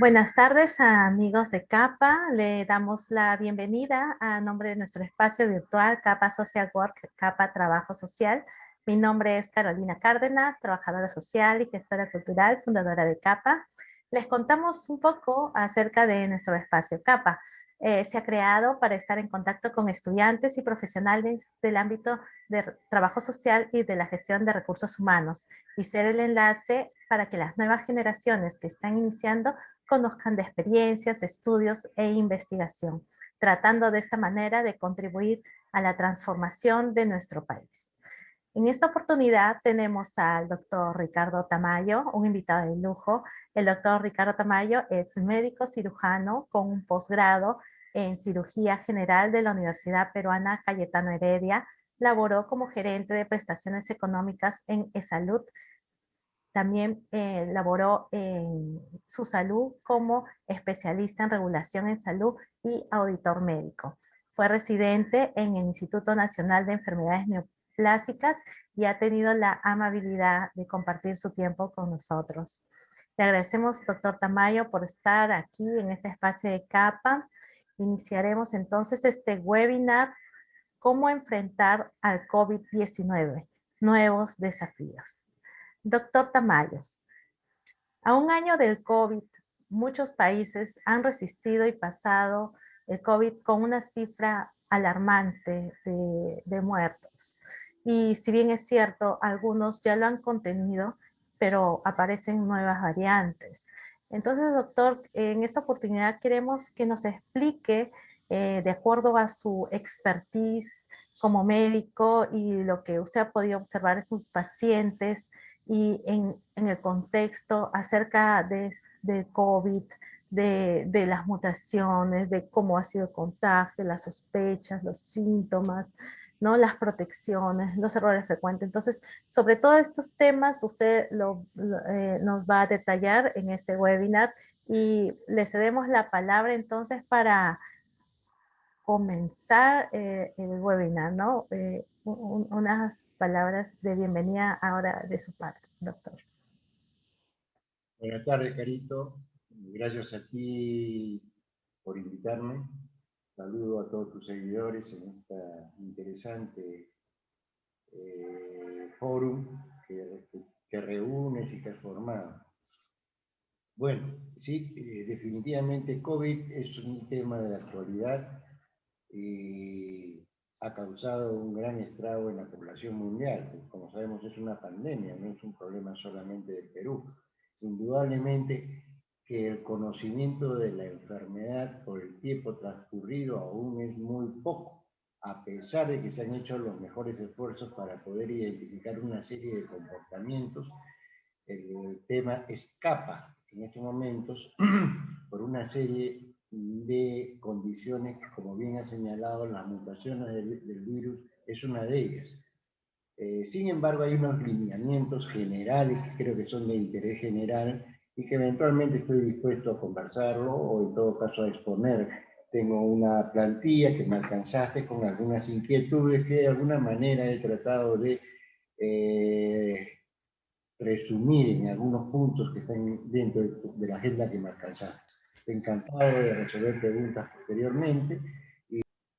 Buenas tardes, amigos de CAPA. Le damos la bienvenida a nombre de nuestro espacio virtual CAPA Social Work, CAPA Trabajo Social. Mi nombre es Carolina Cárdenas, trabajadora social y gestora cultural, fundadora de CAPA. Les contamos un poco acerca de nuestro espacio CAPA. Se ha creado para estar en contacto con estudiantes y profesionales del ámbito de trabajo social y de la gestión de recursos humanos y ser el enlace para que las nuevas generaciones que están iniciando conozcan de experiencias, estudios e investigación, tratando de esta manera de contribuir a la transformación de nuestro país. En esta oportunidad tenemos al doctor Ricardo Tamayo, un invitado de lujo. El doctor Ricardo Tamayo es médico cirujano con un posgrado en cirugía general de la Universidad Peruana Cayetano Heredia. Laboró como gerente de prestaciones económicas en eSalud. También laboró en su salud como especialista en regulación en salud y auditor médico. Fue residente en el Instituto Nacional de Enfermedades Neoplásicas y ha tenido la amabilidad de compartir su tiempo con nosotros. Le agradecemos, doctor Tamayo, por estar aquí en este espacio de CAPA. Iniciaremos entonces este webinar, ¿Cómo enfrentar al COVID-19? Nuevos desafíos. Doctor Tamayo, a un año del COVID, muchos países han resistido y pasado el COVID con una cifra alarmante de muertos. Y si bien es cierto, algunos ya lo han contenido, pero aparecen nuevas variantes. Entonces, doctor, en esta oportunidad queremos que nos explique, de acuerdo a su expertise como médico y lo que usted ha podido observar en sus pacientes, y en el contexto acerca de COVID, de las mutaciones, de cómo ha sido el contagio, las sospechas, los síntomas, ¿no? Las protecciones, los errores frecuentes. Entonces, sobre todos estos temas, usted nos va a detallar en este webinar y le cedemos la palabra entonces para comenzar el webinar, ¿no? Unas palabras de bienvenida ahora de su parte, doctor. Buenas tardes, Carito. Gracias a ti por invitarme. Saludo a todos tus seguidores en esta interesante fórum que reúnes y que has formado. Bueno, sí, definitivamente COVID es un tema de actualidad y ha causado un gran estrago en la población mundial. Como sabemos, es una pandemia, no es un problema solamente del Perú. Indudablemente que el conocimiento de la enfermedad por el tiempo transcurrido aún es muy poco, a pesar de que se han hecho los mejores esfuerzos para poder identificar una serie de comportamientos. El tema escapa en estos momentos por una serie de condiciones que, como bien ha señalado, las mutaciones del virus es una de ellas. Sin embargo, hay unos lineamientos generales que creo que son de interés general y que eventualmente estoy dispuesto a conversarlo o en todo caso a exponer. Tengo una plantilla que me alcanzaste con algunas inquietudes que de alguna manera he tratado de resumir en algunos puntos que están dentro de la agenda que me alcanzaste. Encantado de resolver preguntas posteriormente.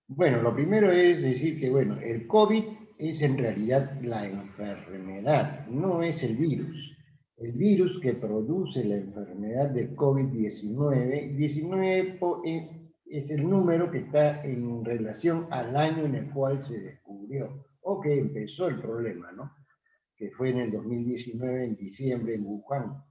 Bueno, lo primero es decir que, bueno, el COVID es en realidad la enfermedad, no es el virus. El virus que produce la enfermedad de COVID-19, 19 es el número que está en relación al año en el cual se descubrió, o que empezó el problema, ¿no? Que fue en el 2019, en diciembre, en Wuhan.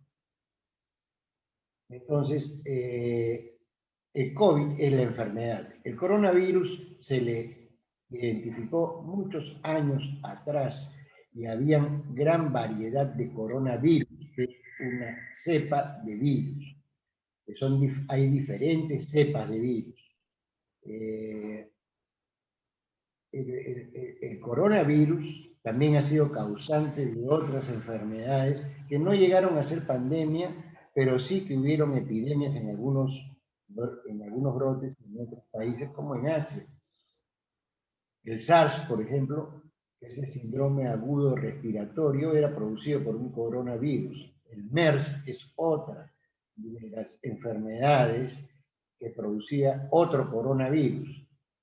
Entonces, el COVID es la enfermedad. El coronavirus se le identificó muchos años atrás y había gran variedad de coronavirus, que es una cepa de virus. Que hay diferentes cepas de virus. El coronavirus también ha sido causante de otras enfermedades que no llegaron a ser pandemia, pero sí que hubieron epidemias en algunos brotes en otros países, como en Asia. El SARS, por ejemplo, que es el síndrome agudo respiratorio, era producido por un coronavirus. El MERS es otra. de las enfermedades que producía otro coronavirus.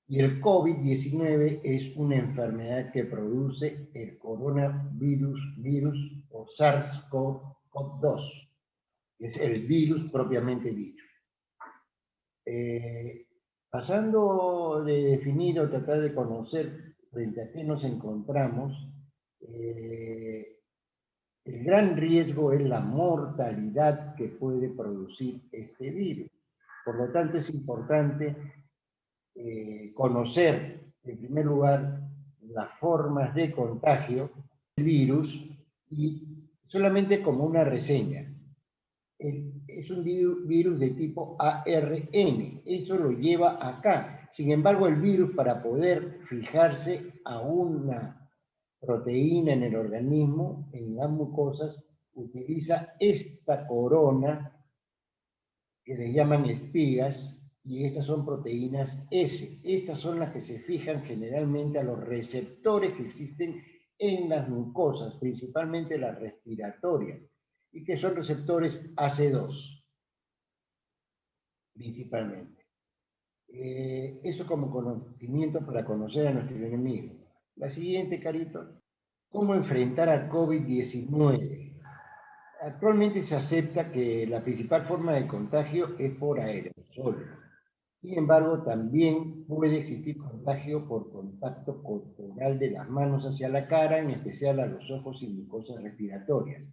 Y el COVID-19 es una enfermedad que produce el coronavirus o SARS-CoV-2, que es el virus propiamente dicho. Pasando de definir o tratar de conocer frente a qué nos encontramos, el gran riesgo es la mortalidad que puede producir este virus. Por lo tanto, es importante conocer, en primer lugar, las formas de contagio del virus y solamente como una reseña. Es un virus de tipo ARN, eso lo lleva acá. Sin embargo, el virus, para poder fijarse a una proteína en el organismo, en las mucosas, utiliza esta corona que le llaman espigas, y estas son proteínas S. Estas son las que se fijan generalmente a los receptores que existen en las mucosas, principalmente las respiratorias, y que son receptores AC2, principalmente. Eso como conocimiento para conocer a nuestro enemigo. La siguiente, Carito. ¿Cómo enfrentar al COVID-19? Actualmente se acepta que la principal forma de contagio es por aerosol. Sin embargo, también puede existir contagio por contacto corporal de las manos hacia la cara, en especial a los ojos y mucosas respiratorias.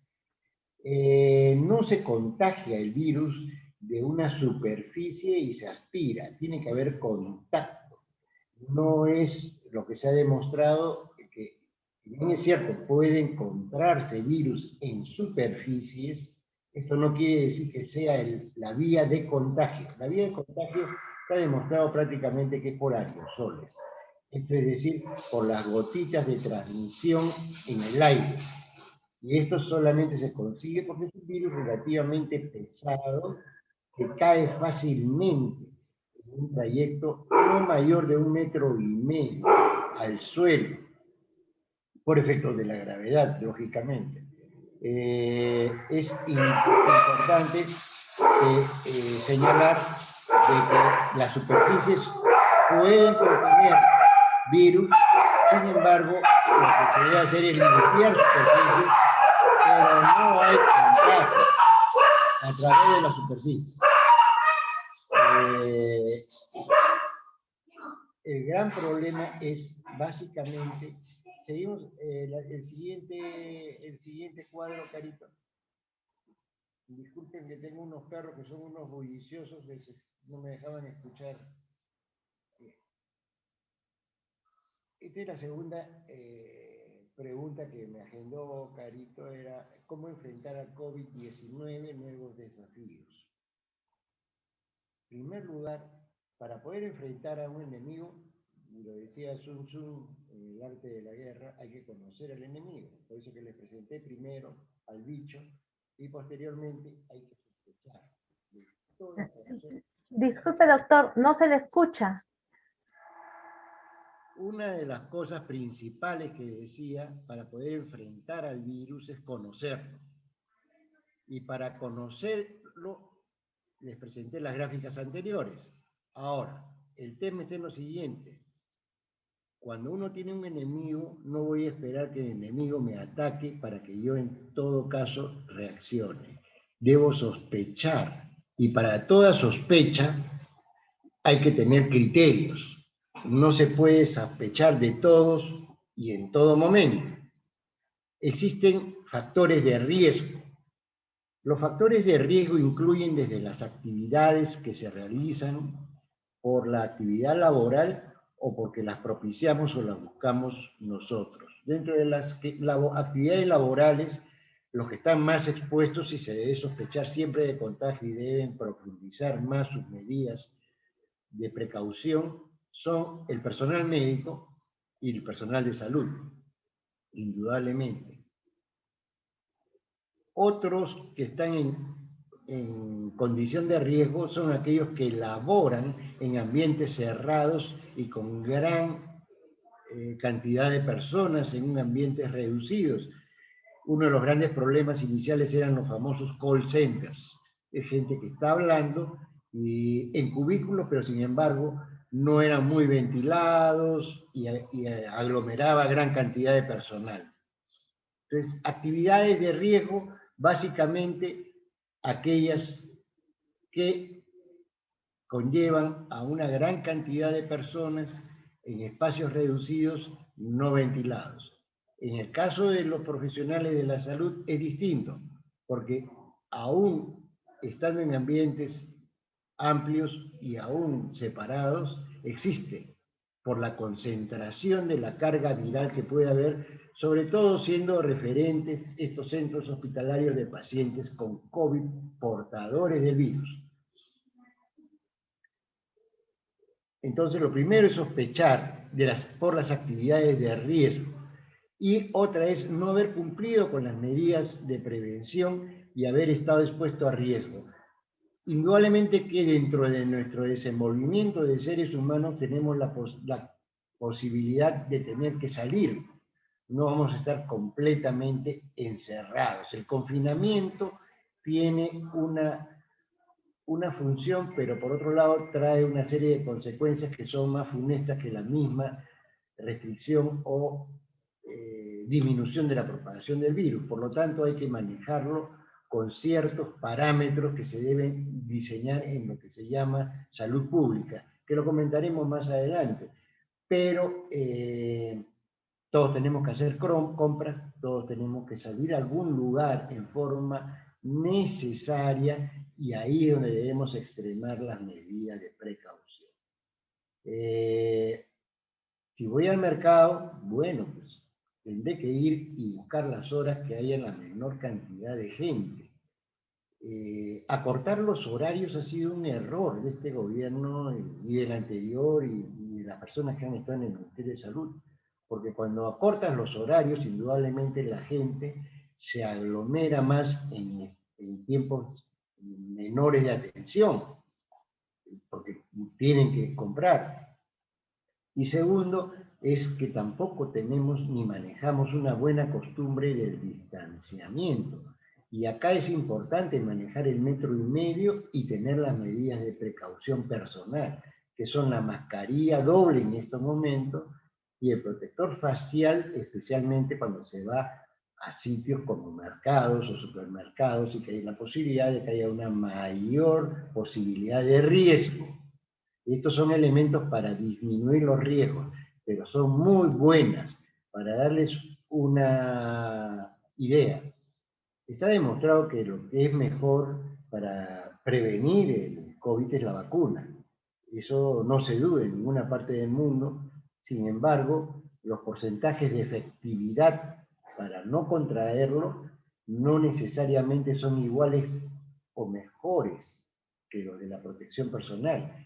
No se contagia el virus de una superficie y se aspira, tiene que haber contacto. No es lo que se ha demostrado que, si bien es cierto, puede encontrarse virus en superficies, esto no quiere decir que sea la vía de contagio. La vía de contagio está demostrado prácticamente que es por aerosoles. Esto es decir, por las gotitas de transmisión en el aire. Y esto solamente se consigue porque es un virus relativamente pesado que cae fácilmente en un trayecto no mayor de 1,5 metros al suelo, por efecto de la gravedad, lógicamente. Es importante señalar de que las superficies pueden contener virus, sin embargo, lo que se debe hacer es limpiar superficies, pero no hay contacto a través de la superficie. El gran problema es básicamente, seguimos el siguiente cuadro, Carito. Disculpen que tengo unos perros que son unos bulliciosos, no me dejaban escuchar. Esta es la segunda pregunta que me agendó Carito, era cómo enfrentar al COVID-19 nuevos desafíos. En primer lugar, para poder enfrentar a un enemigo, y lo decía Sun Tzu en el arte de la guerra, hay que conocer al enemigo. Por eso que les presenté primero al bicho y posteriormente hay que sospechar. Disculpe, doctor, no se le escucha. Una de las cosas principales que decía para poder enfrentar al virus es conocerlo. Y para conocerlo, les presenté las gráficas anteriores. Ahora, el tema está en lo siguiente. Cuando uno tiene un enemigo, no voy a esperar que el enemigo me ataque para que yo en todo caso reaccione. Debo sospechar. Y para toda sospecha hay que tener criterios. No se puede sospechar de todos y en todo momento. Existen factores de riesgo. Los factores de riesgo incluyen desde las actividades que se realizan por la actividad laboral o porque las propiciamos o las buscamos nosotros. Dentro de las actividades laborales, los que están más expuestos y se debe sospechar siempre de contagio y deben profundizar más sus medidas de precaución son el personal médico y el personal de salud, indudablemente. Otros que están en condición de riesgo son aquellos que laboran en ambientes cerrados y con gran cantidad de personas en ambientes reducidos. Uno de los grandes problemas iniciales eran los famosos call centers, es gente que está hablando y en cubículos, pero sin embargo no eran muy ventilados y aglomeraba gran cantidad de personal. Entonces, actividades de riesgo, básicamente aquellas que conllevan a una gran cantidad de personas en espacios reducidos no ventilados. En el caso de los profesionales de la salud es distinto, porque aún estando en ambientes amplios y aún separados, existe por la concentración de la carga viral que puede haber, sobre todo siendo referentes estos centros hospitalarios de pacientes con COVID portadores del virus. Entonces, lo primero es sospechar por las actividades de riesgo. Y otra es no haber cumplido con las medidas de prevención y haber estado expuesto a riesgo. Indudablemente que dentro de nuestro desenvolvimiento de seres humanos tenemos la posibilidad de tener que salir. No vamos a estar completamente encerrados. El confinamiento tiene una función, pero por otro lado trae una serie de consecuencias que son más funestas que la misma restricción o disminución de la propagación del virus. Por lo tanto, hay que manejarlo con ciertos parámetros que se deben diseñar en lo que se llama salud pública, que lo comentaremos más adelante. Pero todos tenemos que hacer compras, todos tenemos que salir a algún lugar en forma necesaria y ahí es donde debemos extremar las medidas de precaución. Si voy al mercado, bueno, pues tendré que ir y buscar las horas que haya la menor cantidad de gente. Acortar los horarios ha sido un error de este gobierno y del anterior y de las personas que han estado en el Ministerio de Salud, porque cuando acortas los horarios, indudablemente la gente se aglomera más en tiempos menores de atención, porque tienen que comprar. Y segundo, es que tampoco tenemos ni manejamos una buena costumbre del distanciamiento. Y acá es importante manejar el 1,5 metros y tener las medidas de precaución personal, que son la mascarilla doble en estos momentos y el protector facial, especialmente cuando se va a sitios como mercados o supermercados y que hay la posibilidad de que haya una mayor posibilidad de riesgo. Estos son elementos para disminuir los riesgos, pero son muy buenas para darles una idea. Está demostrado que lo que es mejor para prevenir el COVID es la vacuna. Eso no se duda en ninguna parte del mundo. Sin embargo, los porcentajes de efectividad para no contraerlo no necesariamente son iguales o mejores que los de la protección personal.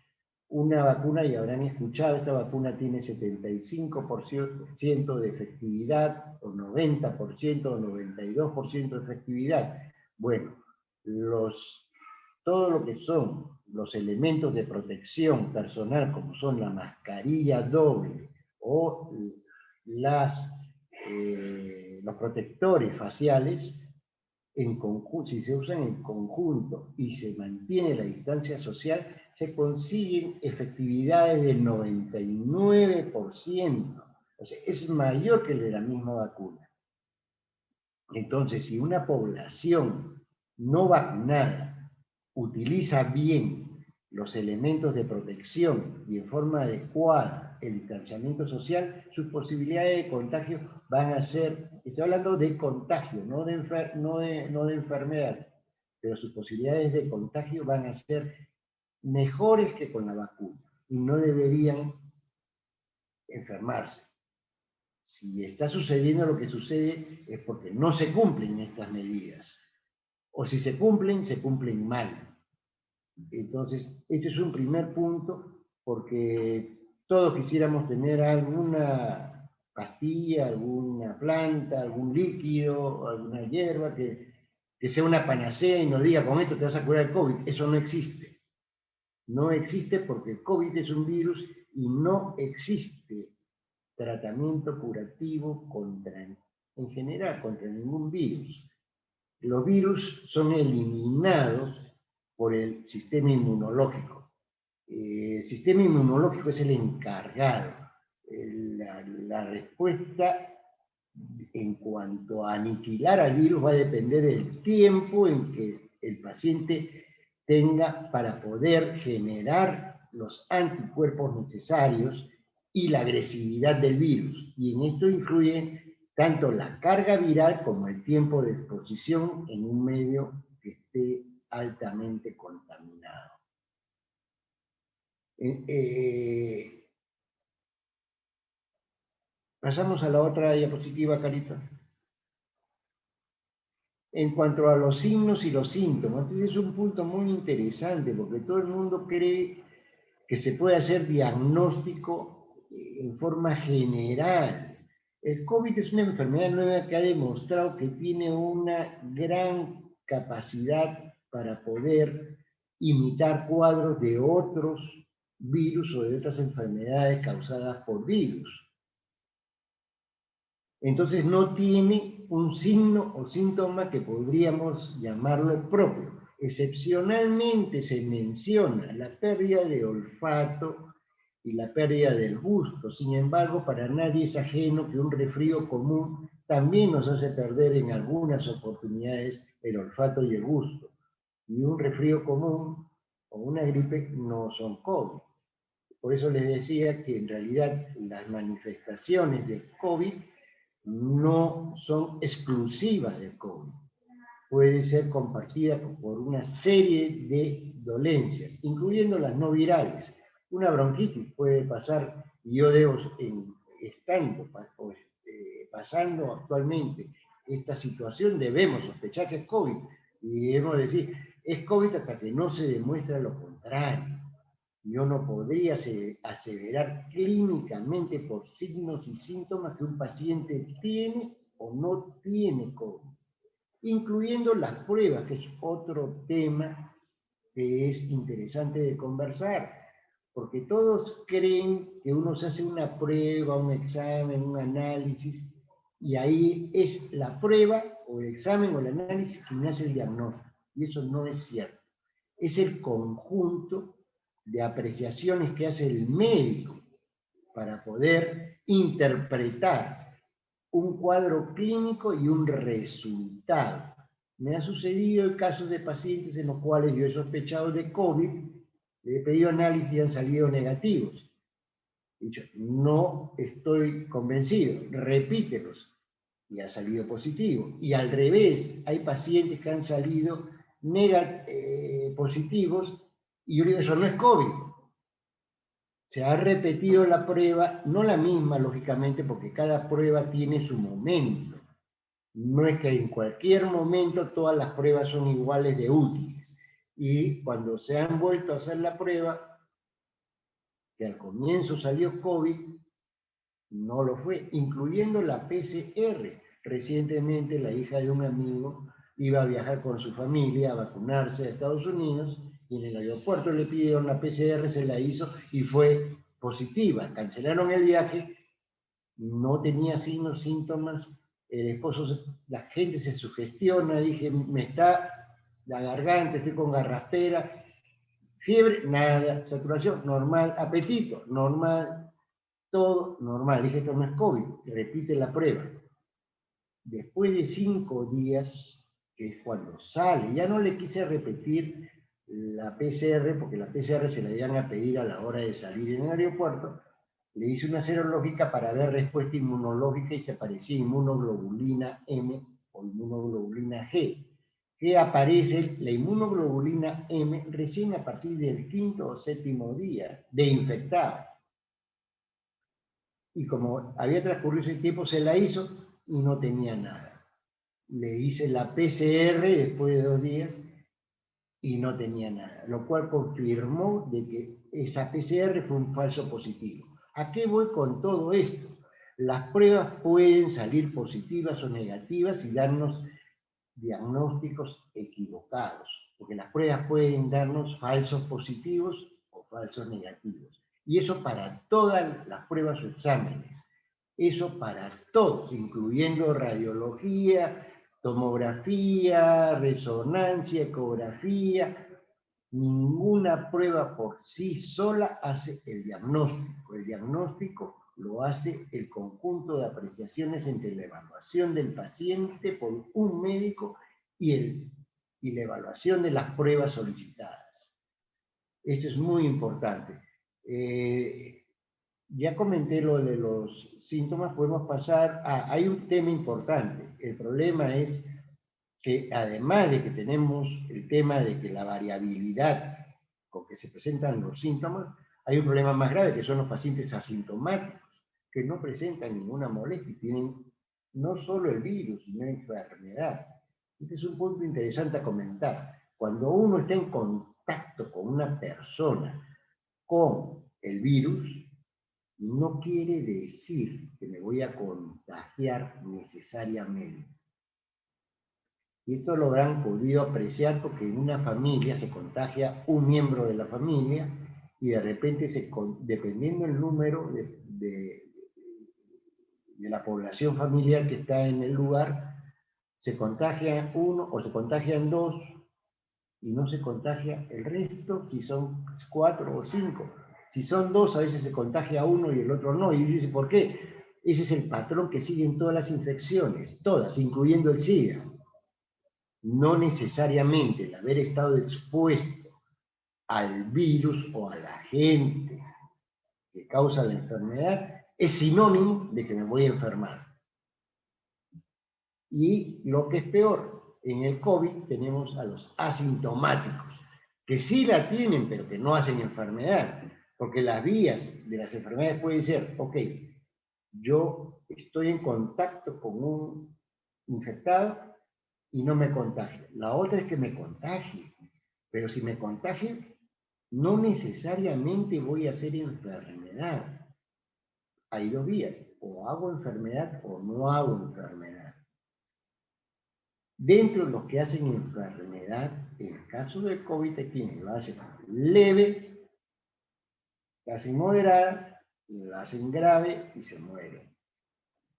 Una vacuna, y habrán escuchado, esta vacuna tiene 75% de efectividad, o 90%, o 92% de efectividad. Bueno, todo lo que son los elementos de protección personal, como son la mascarilla doble o los protectores faciales, si se usan en conjunto y se mantiene la distancia social, se consiguen efectividades del 99%. O sea, es mayor que el de la misma vacuna. Entonces, si una población no vacunada utiliza bien los elementos de protección y en forma adecuada el distanciamiento social, sus posibilidades de contagio van a ser, estoy hablando de contagio, no de enfermedad, pero sus posibilidades de contagio van a ser mejores que con la vacuna y no deberían enfermarse. Si está sucediendo lo que sucede es porque no se cumplen estas medidas. O si se cumplen mal. Entonces, este es un primer punto porque todos quisiéramos tener alguna pastilla, alguna planta, algún líquido, alguna hierba que sea una panacea y nos diga con esto te vas a curar el COVID. Eso no existe. No existe porque el COVID es un virus y no existe tratamiento curativo en general contra ningún virus. Los virus son eliminados por el sistema inmunológico. El sistema inmunológico es el encargado. La respuesta en cuanto a aniquilar al virus va a depender del tiempo en que el paciente tenga para poder generar los anticuerpos necesarios y la agresividad del virus. Y en esto incluye tanto la carga viral como el tiempo de exposición en un medio que esté altamente contaminado. Pasamos a la otra diapositiva, Carita. En cuanto a los signos y los síntomas, este es un punto muy interesante porque todo el mundo cree que se puede hacer diagnóstico en forma general. El COVID es una enfermedad nueva que ha demostrado que tiene una gran capacidad para poder imitar cuadros de otros virus o de otras enfermedades causadas por virus. Entonces no tiene un signo o síntoma que podríamos llamarlo propio. Excepcionalmente se menciona la pérdida de olfato y la pérdida del gusto. Sin embargo, para nadie es ajeno que un resfrío común también nos hace perder en algunas oportunidades el olfato y el gusto. Y un resfrío común o una gripe no son COVID. Por eso les decía que en realidad las manifestaciones de COVID no son exclusivas del COVID. Puede ser compartida por una serie de dolencias, incluyendo las no virales. Una bronquitis puede pasar, y yo debo, pasando actualmente esta situación, debemos sospechar que es COVID, y debemos decir, es COVID hasta que no se demuestre lo contrario. Yo no podría aseverar clínicamente por signos y síntomas que un paciente tiene o no tiene COVID, incluyendo las pruebas, que es otro tema que es interesante de conversar, porque todos creen que uno se hace una prueba, un examen, un análisis, y ahí es la prueba o el examen o el análisis quien hace el diagnóstico, y eso no es cierto. Es el conjunto de apreciaciones que hace el médico para poder interpretar un cuadro clínico y un resultado. Me ha sucedido casos de pacientes en los cuales yo he sospechado de COVID, le he pedido análisis y han salido negativos. He dicho, no estoy convencido, repítelos. Y ha salido positivo. Y al revés, hay pacientes que han salido positivos y yo digo, eso no es COVID. Se ha repetido la prueba, no la misma, lógicamente, porque cada prueba tiene su momento. No es que en cualquier momento todas las pruebas son iguales de útiles. Y cuando se han vuelto a hacer la prueba, que al comienzo salió COVID, no lo fue, incluyendo la PCR. Recientemente la hija de un amigo iba a viajar con su familia a vacunarse a Estados Unidos y en el aeropuerto le pidieron la PCR, se la hizo y fue positiva. Cancelaron el viaje, no tenía signos, síntomas, el esposo, la gente se sugestiona, dije, me está la garganta, estoy con garraspera, fiebre, nada, saturación, normal, apetito, normal, todo normal. Dije, esto no es COVID, repite la prueba. Después de 5 días, que es cuando sale, ya no le quise repetir la PCR, porque la PCR se la iban a pedir a la hora de salir en el aeropuerto, le hice una serológica para ver respuesta inmunológica y se aparecía inmunoglobulina M o inmunoglobulina G, que aparece la inmunoglobulina M recién a partir del 5º o 7º día de infectado. Y como había transcurrido ese tiempo, se la hizo y no tenía nada. Le hice la PCR después de 2 días y no tenía nada, lo cual confirmó de que esa PCR fue un falso positivo. ¿A qué voy con todo esto? Las pruebas pueden salir positivas o negativas y darnos diagnósticos equivocados, porque las pruebas pueden darnos falsos positivos o falsos negativos. Y eso para todas las pruebas o exámenes. Eso para todos, incluyendo radiología, tomografía, resonancia, ecografía. Ninguna prueba por sí sola hace el diagnóstico. El diagnóstico lo hace el conjunto de apreciaciones entre la evaluación del paciente por un médico y la evaluación de las pruebas solicitadas. Esto es muy importante. Ya comenté lo de los síntomas, podemos pasar a... Hay un tema importante. El problema es que además de que tenemos el tema de que la variabilidad con que se presentan los síntomas, hay un problema más grave que son los pacientes asintomáticos, que no presentan ninguna molestia, tienen no solo el virus, sino enfermedad. Este es un punto interesante a comentar. Cuando uno está en contacto con una persona con el virus, no quiere decir que me voy a contagiar necesariamente. Y esto lo habrán podido apreciar porque en una familia se contagia un miembro de la familia y de repente, dependiendo del número de la población familiar que está en el lugar, se contagia uno o se contagian dos y no se contagia el resto, si son 4 o 5. Si son 2, a veces se contagia uno y el otro no. Y yo dice, ¿por qué? Ese es el patrón que siguen todas las infecciones, todas, incluyendo el SIDA. No necesariamente el haber estado expuesto al virus o al agente que causa la enfermedad es sinónimo de que me voy a enfermar. Y lo que es peor, en el COVID tenemos a los asintomáticos, que sí la tienen, pero que no hacen enfermedad, porque las vías de las enfermedades pueden ser, ok, yo estoy en contacto con un infectado y no me contagio. La otra es que me contagie, pero si me contagio, no necesariamente voy a hacer enfermedad. Hay dos vías, o hago enfermedad o no hago enfermedad. Dentro de los que hacen enfermedad, en el caso del COVID tienen, lo hacen leve, la hacen moderada, la hacen grave y se mueren.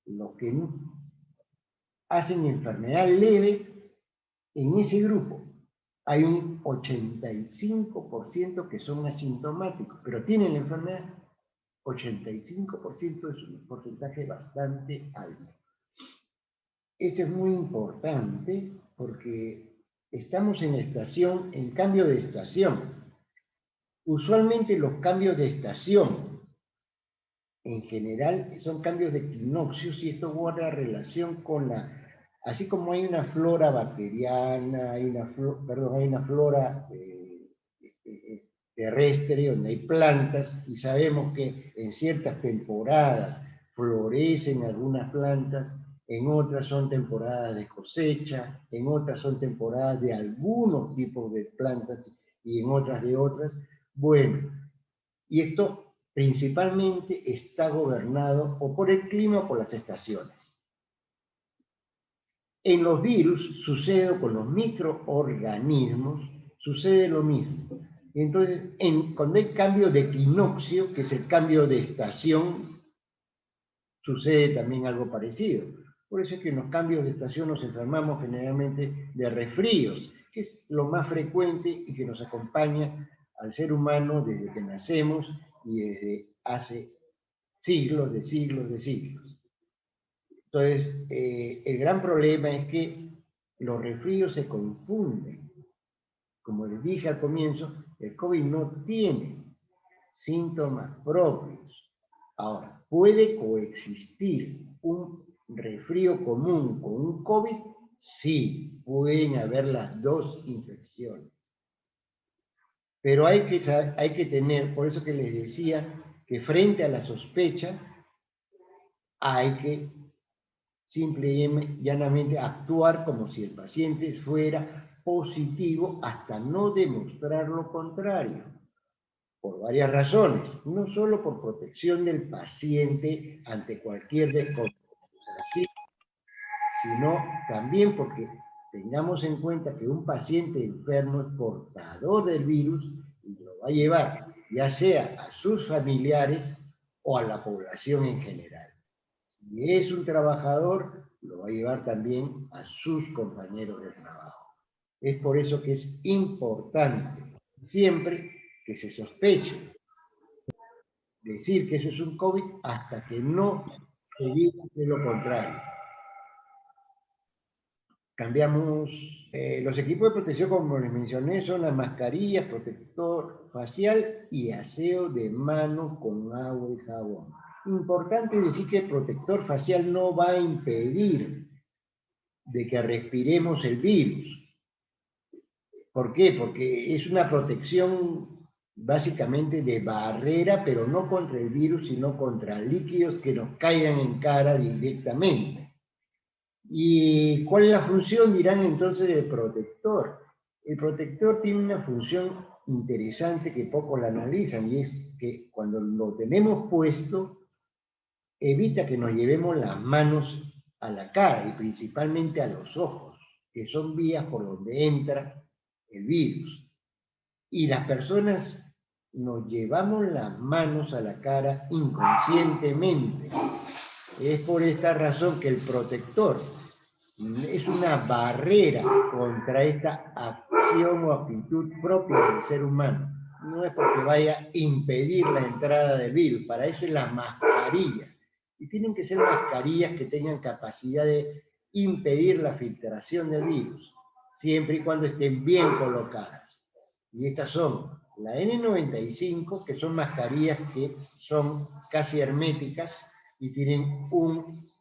Los que no hacen enfermedad leve, en ese grupo hay un 85% que son asintomáticos, pero tienen la enfermedad. 85% es un porcentaje bastante alto. Esto es muy importante porque estamos en estación, en cambio de estación. Usualmente los cambios de estación, en general, son cambios de equinoccios y esto guarda relación con así como hay una flora bacteriana, hay una flora terrestre donde hay plantas y sabemos que en ciertas temporadas florecen algunas plantas, en otras son temporadas de cosecha, en otras son temporadas de algunos tipos de plantas y en otras de otras. Bueno, y esto principalmente está gobernado o por el clima o por las estaciones. En los virus sucede con los microorganismos, sucede lo mismo. Entonces, cuando hay cambio de equinoccio, que es el cambio de estación, sucede también algo parecido. Por eso es que en los cambios de estación nos enfermamos generalmente de resfríos, que es lo más frecuente y que nos acompaña al ser humano desde que nacemos y desde hace siglos de siglos de siglos. Entonces, el gran problema es que los resfríos se confunden. Como les dije al comienzo, el COVID no tiene síntomas propios. Ahora, ¿puede coexistir un resfrío común con un COVID? Sí, pueden haber las dos infecciones. Pero hay que tener, por eso que les decía, que frente a la sospecha hay que simple y llanamente actuar como si el paciente fuera positivo hasta no demostrar lo contrario, por varias razones, no solo por protección del paciente ante cualquier descontrol, sino también porque tengamos en cuenta que un paciente enfermo es portador del virus y lo va a llevar ya sea a sus familiares o a la población en general. Si es un trabajador, lo va a llevar también a sus compañeros de trabajo. Es por eso que es importante siempre que se sospeche decir que eso es un COVID hasta que no se diga de lo contrario. Cambiamos los equipos de protección, como les mencioné, son las mascarillas, protector facial y aseo de manos con agua y jabón. Importante decir que el protector facial no va a impedir de que respiremos el virus. ¿Por qué? Porque es una protección básicamente de barrera, pero no contra el virus, sino contra líquidos que nos caigan en cara directamente. ¿Y cuál es la función, dirán entonces, del protector? El protector tiene una función interesante que pocos la analizan, y es que cuando lo tenemos puesto, evita que nos llevemos las manos a la cara y principalmente a los ojos, que son vías por donde entra el virus. Y las personas nos llevamos las manos a la cara inconscientemente. Es por esta razón que el protector es una barrera contra esta acción o actitud propia del ser humano. No es porque vaya a impedir la entrada del virus, para eso es la mascarilla. Y tienen que ser mascarillas que tengan capacidad de impedir la filtración del virus, siempre y cuando estén bien colocadas. Y estas son la N95, que son mascarillas que son casi herméticas y tienen un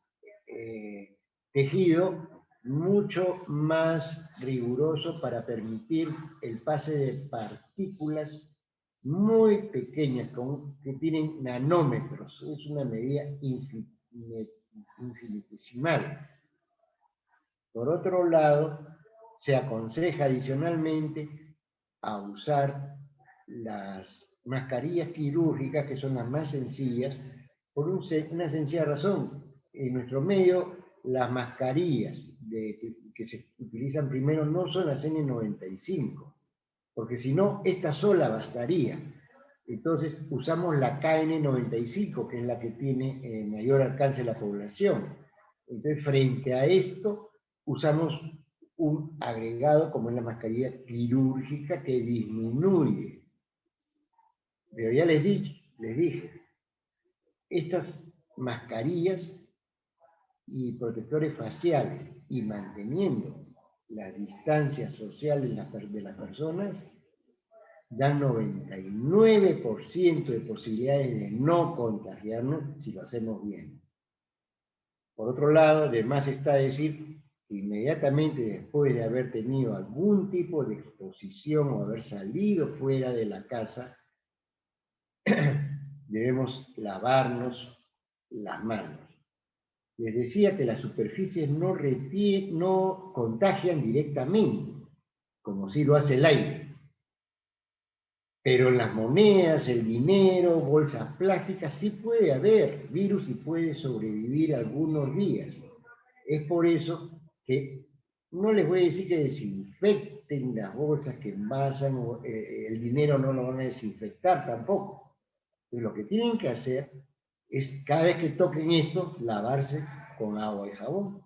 tejido mucho más riguroso para permitir el pase de partículas muy pequeñas que tienen nanómetros. Es una medida infinitesimal. Por otro lado, se aconseja adicionalmente a usar las mascarillas quirúrgicas, que son las más sencillas, por una sencilla razón. En nuestro medio, las mascarillas que se utilizan primero no son las N95, porque si no, esta sola bastaría. Entonces usamos la KN95, que es la que tiene mayor alcance en la población. Entonces, frente a esto, usamos un agregado como es la mascarilla quirúrgica que disminuye. Pero ya les dije, estas mascarillas y protectores faciales y manteniendo las distancias sociales de las personas dan 99% de posibilidades de no contagiarnos si lo hacemos bien. Por otro lado, además está decir que inmediatamente después de haber tenido algún tipo de exposición o haber salido fuera de la casa, debemos lavarnos las manos. Les decía que las superficies no contagian directamente, como si lo hace el aire. Pero en las monedas, el dinero, bolsas plásticas, sí puede haber virus y puede sobrevivir algunos días. Es por eso que no les voy a decir que desinfecten las bolsas que envasan, o el dinero no lo van a desinfectar tampoco. Pero lo que tienen que hacer es, cada vez que toquen esto, lavarse con agua y jabón.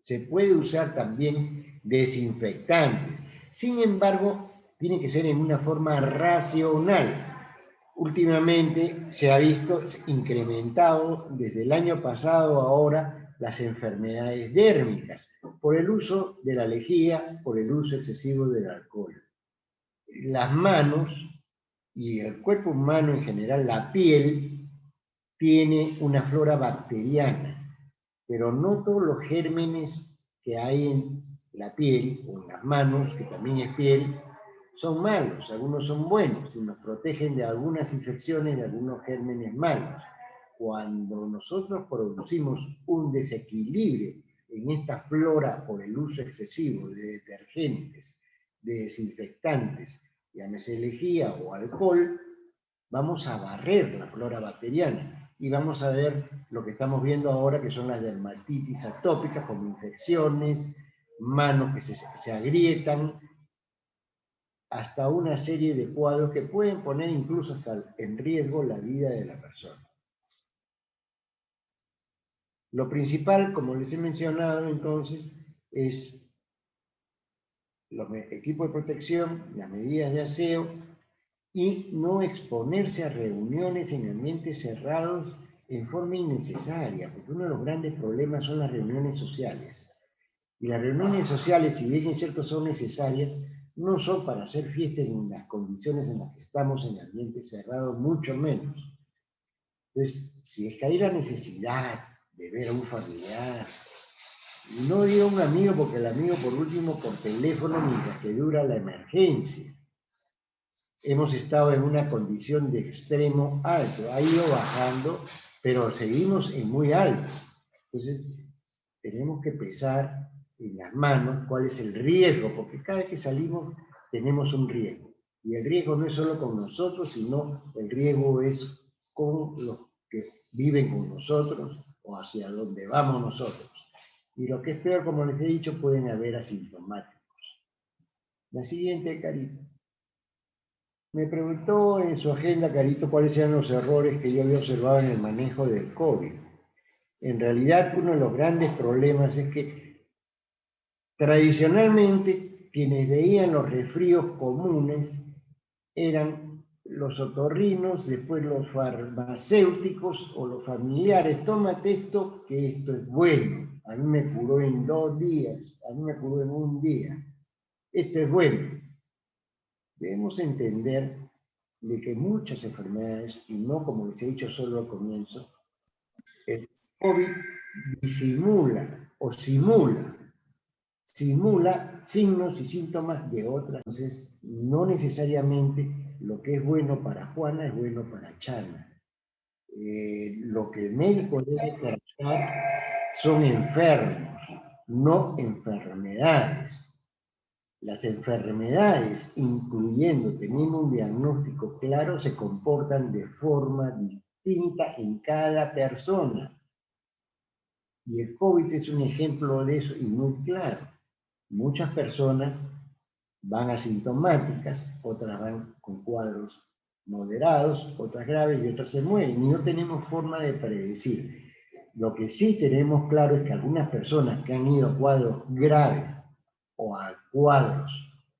Se puede usar también desinfectante. Sin embargo, tiene que ser en una forma racional. Últimamente se ha visto incrementado desde el año pasado a ahora las enfermedades dérmicas por el uso de la lejía, por el uso excesivo del alcohol. Las manos y el cuerpo humano en general, la piel, tiene una flora bacteriana, pero no todos los gérmenes que hay en la piel o en las manos, que también es piel, son malos, algunos son buenos y nos protegen de algunas infecciones, de algunos gérmenes malos. Cuando nosotros producimos un desequilibrio en esta flora por el uso excesivo de detergentes, de desinfectantes, llámese lejía o alcohol, vamos a barrer la flora bacteriana y vamos a ver lo que estamos viendo ahora, que son las dermatitis atópicas, como infecciones, manos que se agrietan, hasta una serie de cuadros que pueden poner incluso hasta en riesgo la vida de la persona. Lo principal, como les he mencionado entonces, es los equipos de protección, las medidas de aseo y no exponerse a reuniones en ambientes cerrados en forma innecesaria, porque uno de los grandes problemas son las reuniones sociales. Y las reuniones sociales, si bien es cierto son necesarias, no son para hacer fiesta en las condiciones en las que estamos en ambientes cerrados, mucho menos. Entonces, si es que hay la necesidad de ver a un familiar, no digo a un amigo, porque el amigo por último por teléfono mientras que dura la emergencia. Hemos estado en una condición de extremo alto, ha ido bajando, pero seguimos en muy alto. Entonces, tenemos que pesar en las manos cuál es el riesgo, porque cada vez que salimos tenemos un riesgo. Y el riesgo no es solo con nosotros, sino el riesgo es con los que viven con nosotros o hacia donde vamos nosotros. Y lo que es peor, como les he dicho, pueden haber asintomáticos. La siguiente, Carito. Me preguntó en su agenda, Carito, cuáles eran los errores que yo había observado en el manejo del COVID. En realidad, uno de los grandes problemas es que tradicionalmente quienes veían los resfríos comunes eran los otorrinos, después los farmacéuticos o los familiares. Tómate esto, que esto es bueno. A mí me curó en 2 días, a mí me curó en 1 día. Esto es bueno. Debemos entender de que muchas enfermedades, y no como les he dicho solo al comienzo, el COVID disimula o simula signos y síntomas de otras. Entonces, no necesariamente lo que es bueno para Juana es bueno para Chana. Lo que el médico debe tratar son enfermos, no enfermedades. Las enfermedades, incluyendo teniendo un diagnóstico claro, se comportan de forma distinta en cada persona. Y el COVID es un ejemplo de eso y muy claro. Muchas personas van asintomáticas, otras van con cuadros moderados, otras graves y otras se mueren. Y no tenemos forma de predecir. Lo que sí tenemos claro es que algunas personas que han ido a cuadros graves o a cuadros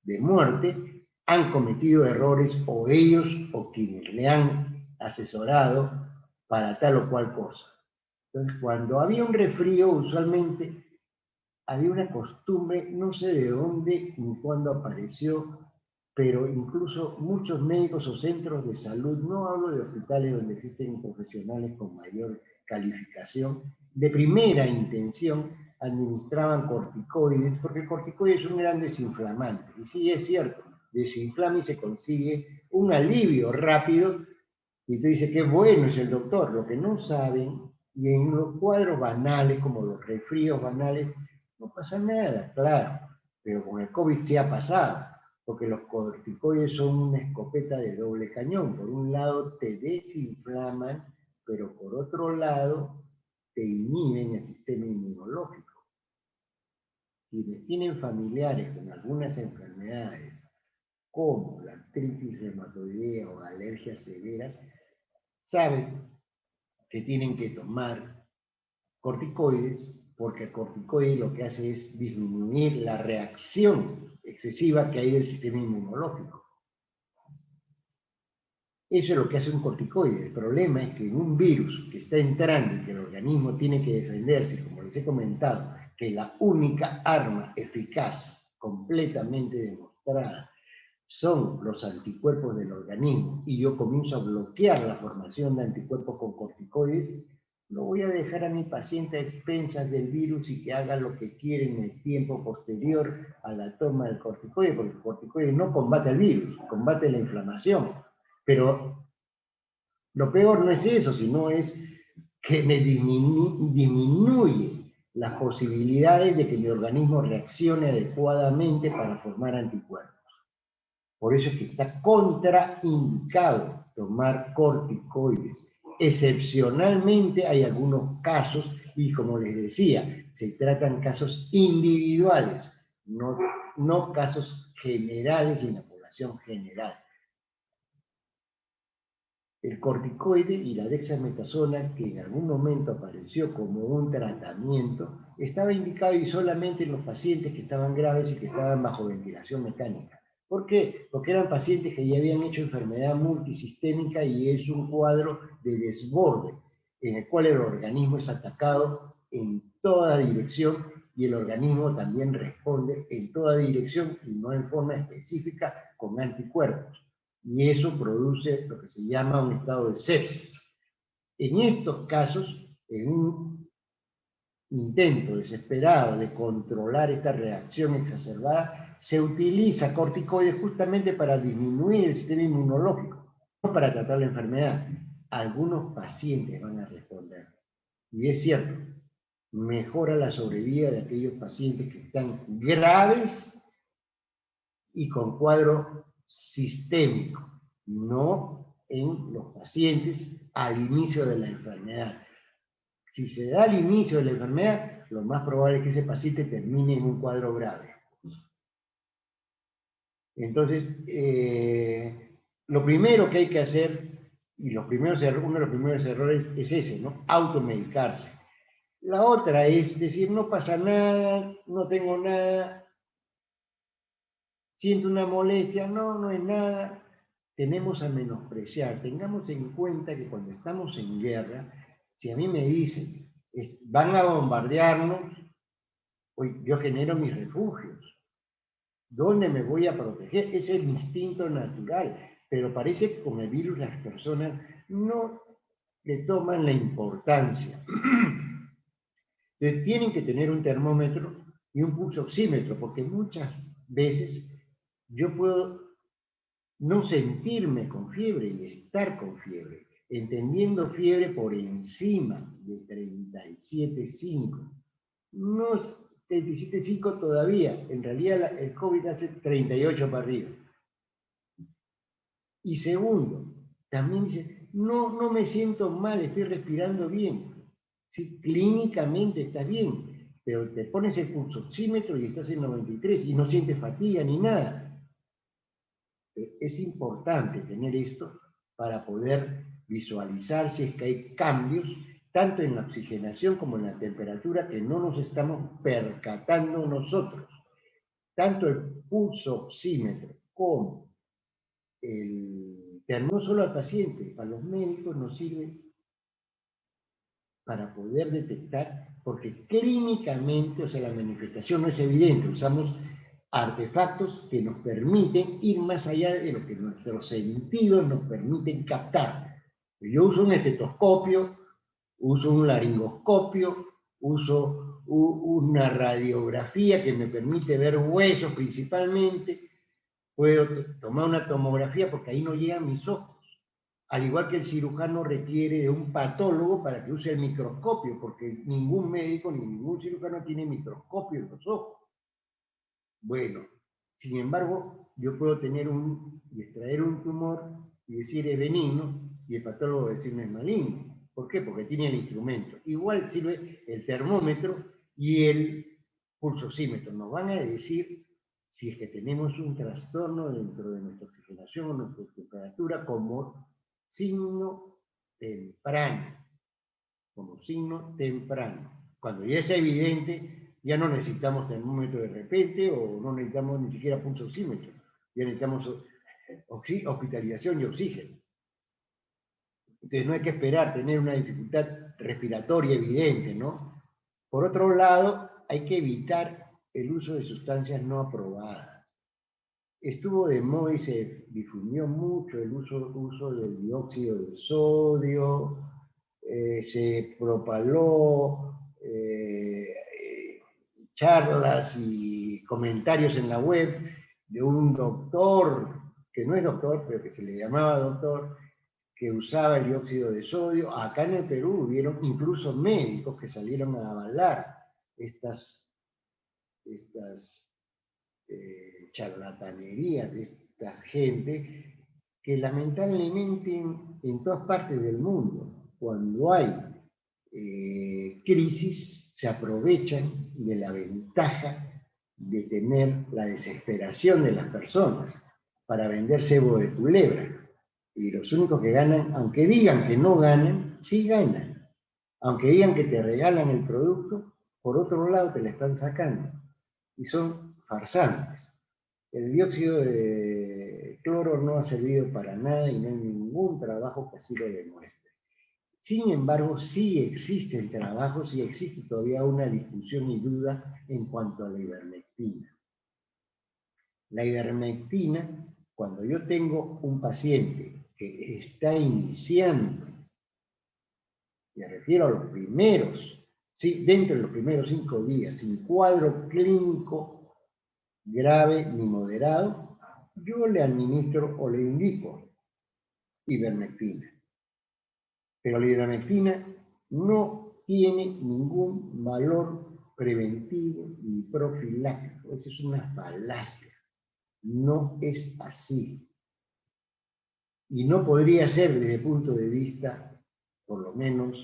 de muerte han cometido errores o ellos o quienes le han asesorado para tal o cual cosa. Entonces, cuando había un resfrío, usualmente había una costumbre, no sé de dónde ni cuándo apareció, pero incluso muchos médicos o centros de salud, no hablo de hospitales donde existen profesionales con mayor calificación, de primera intención administraban corticoides, porque el corticoide es un gran desinflamante. Y sí, es cierto, desinflama y se consigue un alivio rápido, y te dice que bueno es el doctor. Lo que no saben, y en los cuadros banales, como los resfríos banales, no pasa nada, claro, pero con el COVID sí ha pasado, porque los corticoides son una escopeta de doble cañón. Por un lado te desinflaman, pero por otro lado te inhiben el sistema inmunológico. Quienes tienen familiares con algunas enfermedades, como la artritis reumatoidea o alergias severas, saben que tienen que tomar corticoides, porque el corticoide lo que hace es disminuir la reacción excesiva que hay del sistema inmunológico. Eso es lo que hace un corticoide. El problema es que en un virus que está entrando y que el organismo tiene que defenderse, como les he comentado, que la única arma eficaz, completamente demostrada, son los anticuerpos del organismo, y yo comienzo a bloquear la formación de anticuerpos con corticoides, no voy a dejar a mi paciente a expensas del virus y que haga lo que quiere en el tiempo posterior a la toma del corticoide, porque el corticoide no combate el virus, combate la inflamación. Pero lo peor no es eso, sino es que me disminuye las posibilidades de que mi organismo reaccione adecuadamente para formar anticuerpos. Por eso es que está contraindicado tomar corticoides. Excepcionalmente hay algunos casos, y como les decía, se tratan casos individuales, no casos generales y en la población general. El corticoide y la dexametasona, que en algún momento apareció como un tratamiento, estaba indicado y solamente en los pacientes que estaban graves y que estaban bajo ventilación mecánica. ¿Por qué? Porque eran pacientes que ya habían hecho enfermedad multisistémica y es un cuadro de desborde, en el cual el organismo es atacado en toda dirección y el organismo también responde en toda dirección y no en forma específica con anticuerpos. Y eso produce lo que se llama un estado de sepsis. En estos casos, en un intento desesperado de controlar esta reacción exacerbada, se utiliza corticoides justamente para disminuir el sistema inmunológico, no para tratar la enfermedad. Algunos pacientes van a responder. Y es cierto, mejora la sobrevida de aquellos pacientes que están graves y con cuadro sistémico, no en los pacientes al inicio de la enfermedad. Si se da al inicio de la enfermedad, lo más probable es que ese paciente termine en un cuadro grave. Entonces, lo primero que hay que hacer, y uno de los primeros errores es ese, ¿no? Automedicarse. La otra es decir, no pasa nada, no tengo nada, siento una molestia, no es nada. Tenemos a menospreciar. Tengamos en cuenta que cuando estamos en guerra, si a mí me dicen, van a bombardearnos, pues yo genero mis refugios. ¿Dónde me voy a proteger? Es el instinto natural. Pero parece que con el virus las personas no le toman la importancia. Entonces tienen que tener un termómetro y un pulso oxímetro, porque muchas veces yo puedo no sentirme con fiebre y estar con fiebre, entendiendo fiebre por encima de 37,5. No es 37,5 todavía, en realidad el COVID hace 38 para arriba. Y segundo, también dice, no me siento mal, estoy respirando bien. Sí, clínicamente está bien, pero te pones el pulso oxímetro y estás en 93 y no sientes fatiga ni nada. Es importante tener esto para poder visualizar si es que hay cambios, tanto en la oxigenación como en la temperatura, que no nos estamos percatando nosotros. Tanto el pulso oxímetro como el no solo al paciente, a los médicos nos sirve para poder detectar, porque clínicamente, o sea, la manifestación no es evidente, usamos artefactos que nos permiten ir más allá de lo que nuestros sentidos nos permiten captar. Yo uso un estetoscopio, uso un laringoscopio, uso una radiografía que me permite ver huesos principalmente, puedo tomar una tomografía porque ahí no llegan mis ojos. Al igual que el cirujano requiere de un patólogo para que use el microscopio, porque ningún médico ni ningún cirujano tiene microscopio en los ojos. Bueno, sin embargo, yo puedo extraer un tumor y decir es benigno, y el patólogo decirme es maligno. ¿Por qué? Porque tiene el instrumento. Igual sirve el termómetro y el pulsosímetro. Nos van a decir si es que tenemos un trastorno dentro de nuestra oxigenación o nuestra temperatura como signo temprano. Como signo temprano. Cuando ya es evidente, ya no necesitamos termómetro de repente o no necesitamos ni siquiera pulso oxímetro. Ya necesitamos hospitalización y oxígeno. Entonces no hay que esperar tener una dificultad respiratoria evidente, ¿no? Por otro lado, hay que evitar el uso de sustancias no aprobadas. Estuvo de moda y se difundió mucho el uso del dióxido de sodio, se propaló charlas y comentarios en la web de un doctor, que no es doctor, pero que se le llamaba doctor, que usaba el dióxido de sodio. Acá en el Perú hubieron incluso médicos que salieron a avalar estas charlatanerías de esta gente que lamentablemente en todas partes del mundo, cuando hay crisis, se aprovechan de la ventaja de tener la desesperación de las personas para vender cebo de culebra. Y los únicos que ganan, aunque digan que no ganan, sí ganan. Aunque digan que te regalan el producto, por otro lado te lo están sacando. Y son farsantes. El dióxido de cloro no ha servido para nada y no hay ningún trabajo que así lo demuestre. Sin embargo, sí existen trabajos y existe todavía una discusión y duda en cuanto a la ivermectina. La ivermectina, cuando yo tengo un paciente que está iniciando, me refiero a los primeros, ¿sí? Dentro de los primeros 5 días, sin cuadro clínico grave ni moderado, yo le administro o le indico ivermectina. Pero la ivermectina no tiene ningún valor preventivo ni profiláctico. Eso es una falacia. No es así. Y no podría ser desde el punto de vista, por lo menos,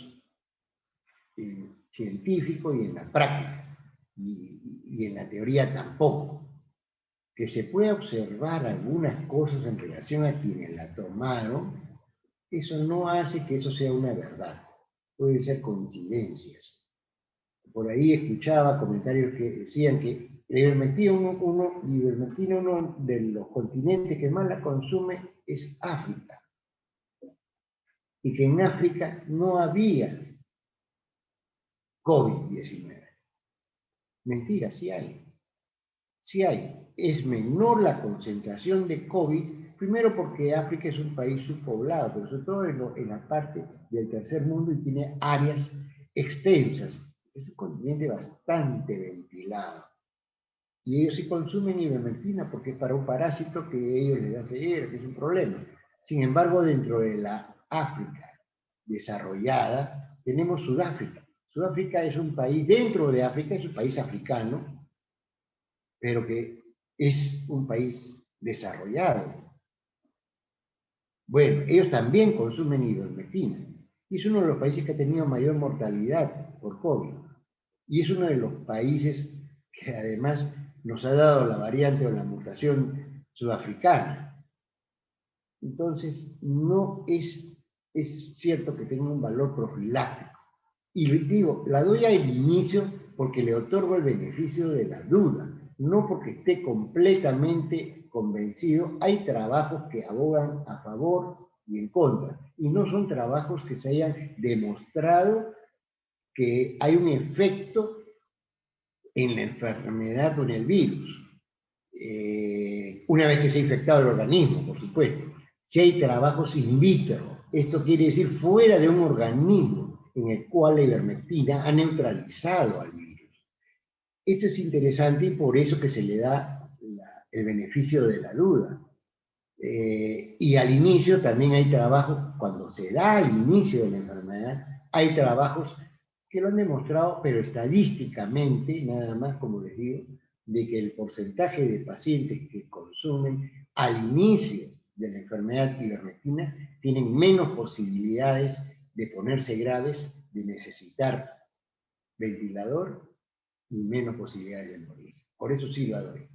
científico y en la práctica. Y en la teoría tampoco. Que se pueda observar algunas cosas en relación a quienes la tomaron, eso no hace que eso sea una verdad. Pueden ser coincidencias. Por ahí escuchaba comentarios que decían que la ivermectina, uno de los continentes que más la consume es África. Y que en África no había COVID-19. Mentira, sí hay. Sí hay. Es menor la concentración de COVID, primero porque África es un país subpoblado, pero sobre todo en la parte del tercer mundo y tiene áreas extensas. Es un continente bastante ventilado. Y ellos sí consumen ivermectina porque es para un parásito que a ellos les da ceguera, que es un problema. Sin embargo, dentro de la África desarrollada, tenemos Sudáfrica. Sudáfrica es un país, dentro de África, es un país africano, pero que es un país desarrollado. Bueno, ellos también consumen ivermectina. Y es uno de los países que ha tenido mayor mortalidad por COVID. Y es uno de los países que además nos ha dado la variante o la mutación sudafricana. Entonces, no es cierto que tenga un valor profiláctico. Y digo, la doy al inicio porque le otorgo el beneficio de la duda, no porque esté completamente convencido. Hay trabajos que abogan a favor y en contra, y no son trabajos que se hayan demostrado que hay un efecto en la enfermedad o en el virus. Una vez que se ha infectado el organismo, por supuesto. Si hay trabajos in vitro, esto quiere decir fuera de un organismo en el cual la ivermectina ha neutralizado al virus. Esto es interesante y por eso que se le da el beneficio de la duda. Y al inicio también hay trabajos, cuando se da al inicio de la enfermedad, hay trabajos que lo han demostrado, pero estadísticamente, nada más como les digo, de que el porcentaje de pacientes que consumen al inicio de la enfermedad ivermectina tienen menos posibilidades de ponerse graves, de necesitar ventilador y menos posibilidades de morirse. Por eso sí lo doy.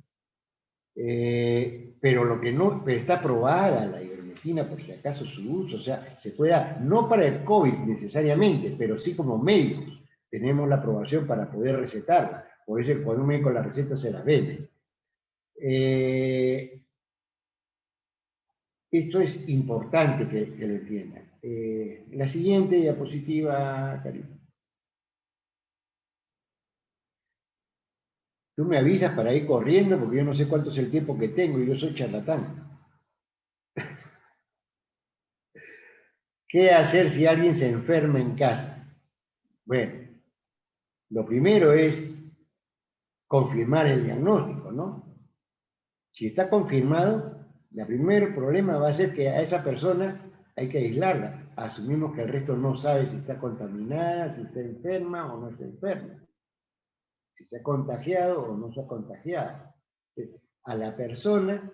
Pero lo que no, pero está aprobada la ivermectina, por si acaso su uso, o sea, se pueda, no para el COVID necesariamente, pero sí como médicos, tenemos la aprobación para poder recetarla. Por eso cuando un médico la receta se la vende. Esto es importante que lo entiendan. La siguiente diapositiva, Karina. Tú me avisas para ir corriendo porque yo no sé cuánto es el tiempo que tengo y yo soy charlatán. ¿Qué hacer si alguien se enferma en casa? Bueno, lo primero es confirmar el diagnóstico, ¿no? Si está confirmado, el primer problema va a ser que a esa persona hay que aislarla. Asumimos que el resto no sabe si está contaminada, si está enferma o no está enferma, si se ha contagiado o no se ha contagiado. A la persona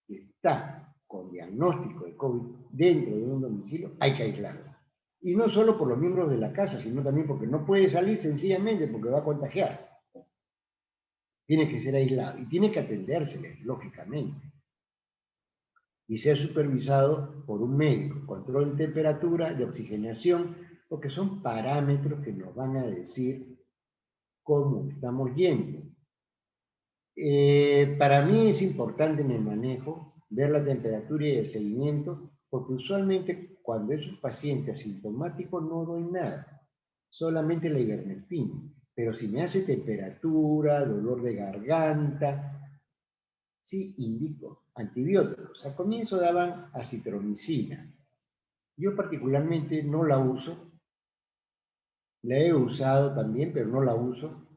que está con diagnóstico de COVID dentro de un domicilio hay que aislarla. Y no solo por los miembros de la casa, sino también porque no puede salir sencillamente porque va a contagiar. Tiene que ser aislado y tiene que atendérsele, lógicamente. y ser supervisado por un médico. Control de temperatura, de oxigenación, porque son parámetros que nos van a decir cómo estamos yendo. Para mí es importante en el manejo ver la temperatura y el seguimiento, porque usualmente cuando es un paciente asintomático no doy nada, solamente la ivermectina. Pero si me hace temperatura, dolor de garganta, sí indico antibióticos. Al comienzo daban acitromicina. Yo particularmente no la uso, la he usado también, pero no la uso.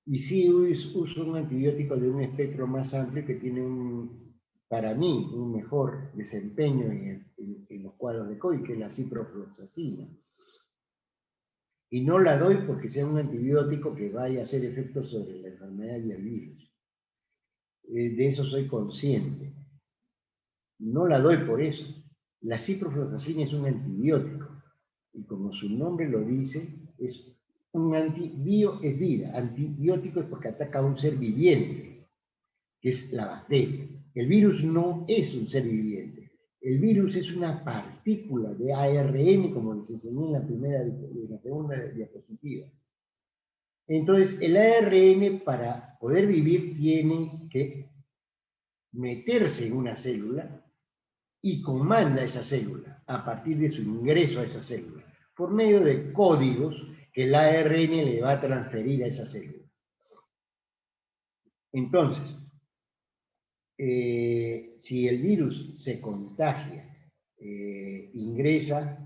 Y sí uso un antibiótico de un espectro más amplio que tiene para mí un mejor desempeño en los cuadros de COVID, que es la ciprofloxacina. Y no la doy porque sea un antibiótico que vaya a hacer efecto sobre la enfermedad y el virus. De eso soy consciente. No la doy por eso. La ciprofloxacina es un antibiótico. Y como su nombre lo dice, es un bio es vida. Antibiótico es porque ataca a un ser viviente, que es la bacteria. El virus no es un ser viviente. El virus es una partícula de ARN, como les enseñé en la segunda diapositiva. Entonces, el ARN, para poder vivir, tiene que meterse en una célula y comanda esa célula a partir de su ingreso a esa célula, por medio de códigos que el ARN le va a transferir a esa célula. Entonces, si el virus se contagia, ingresa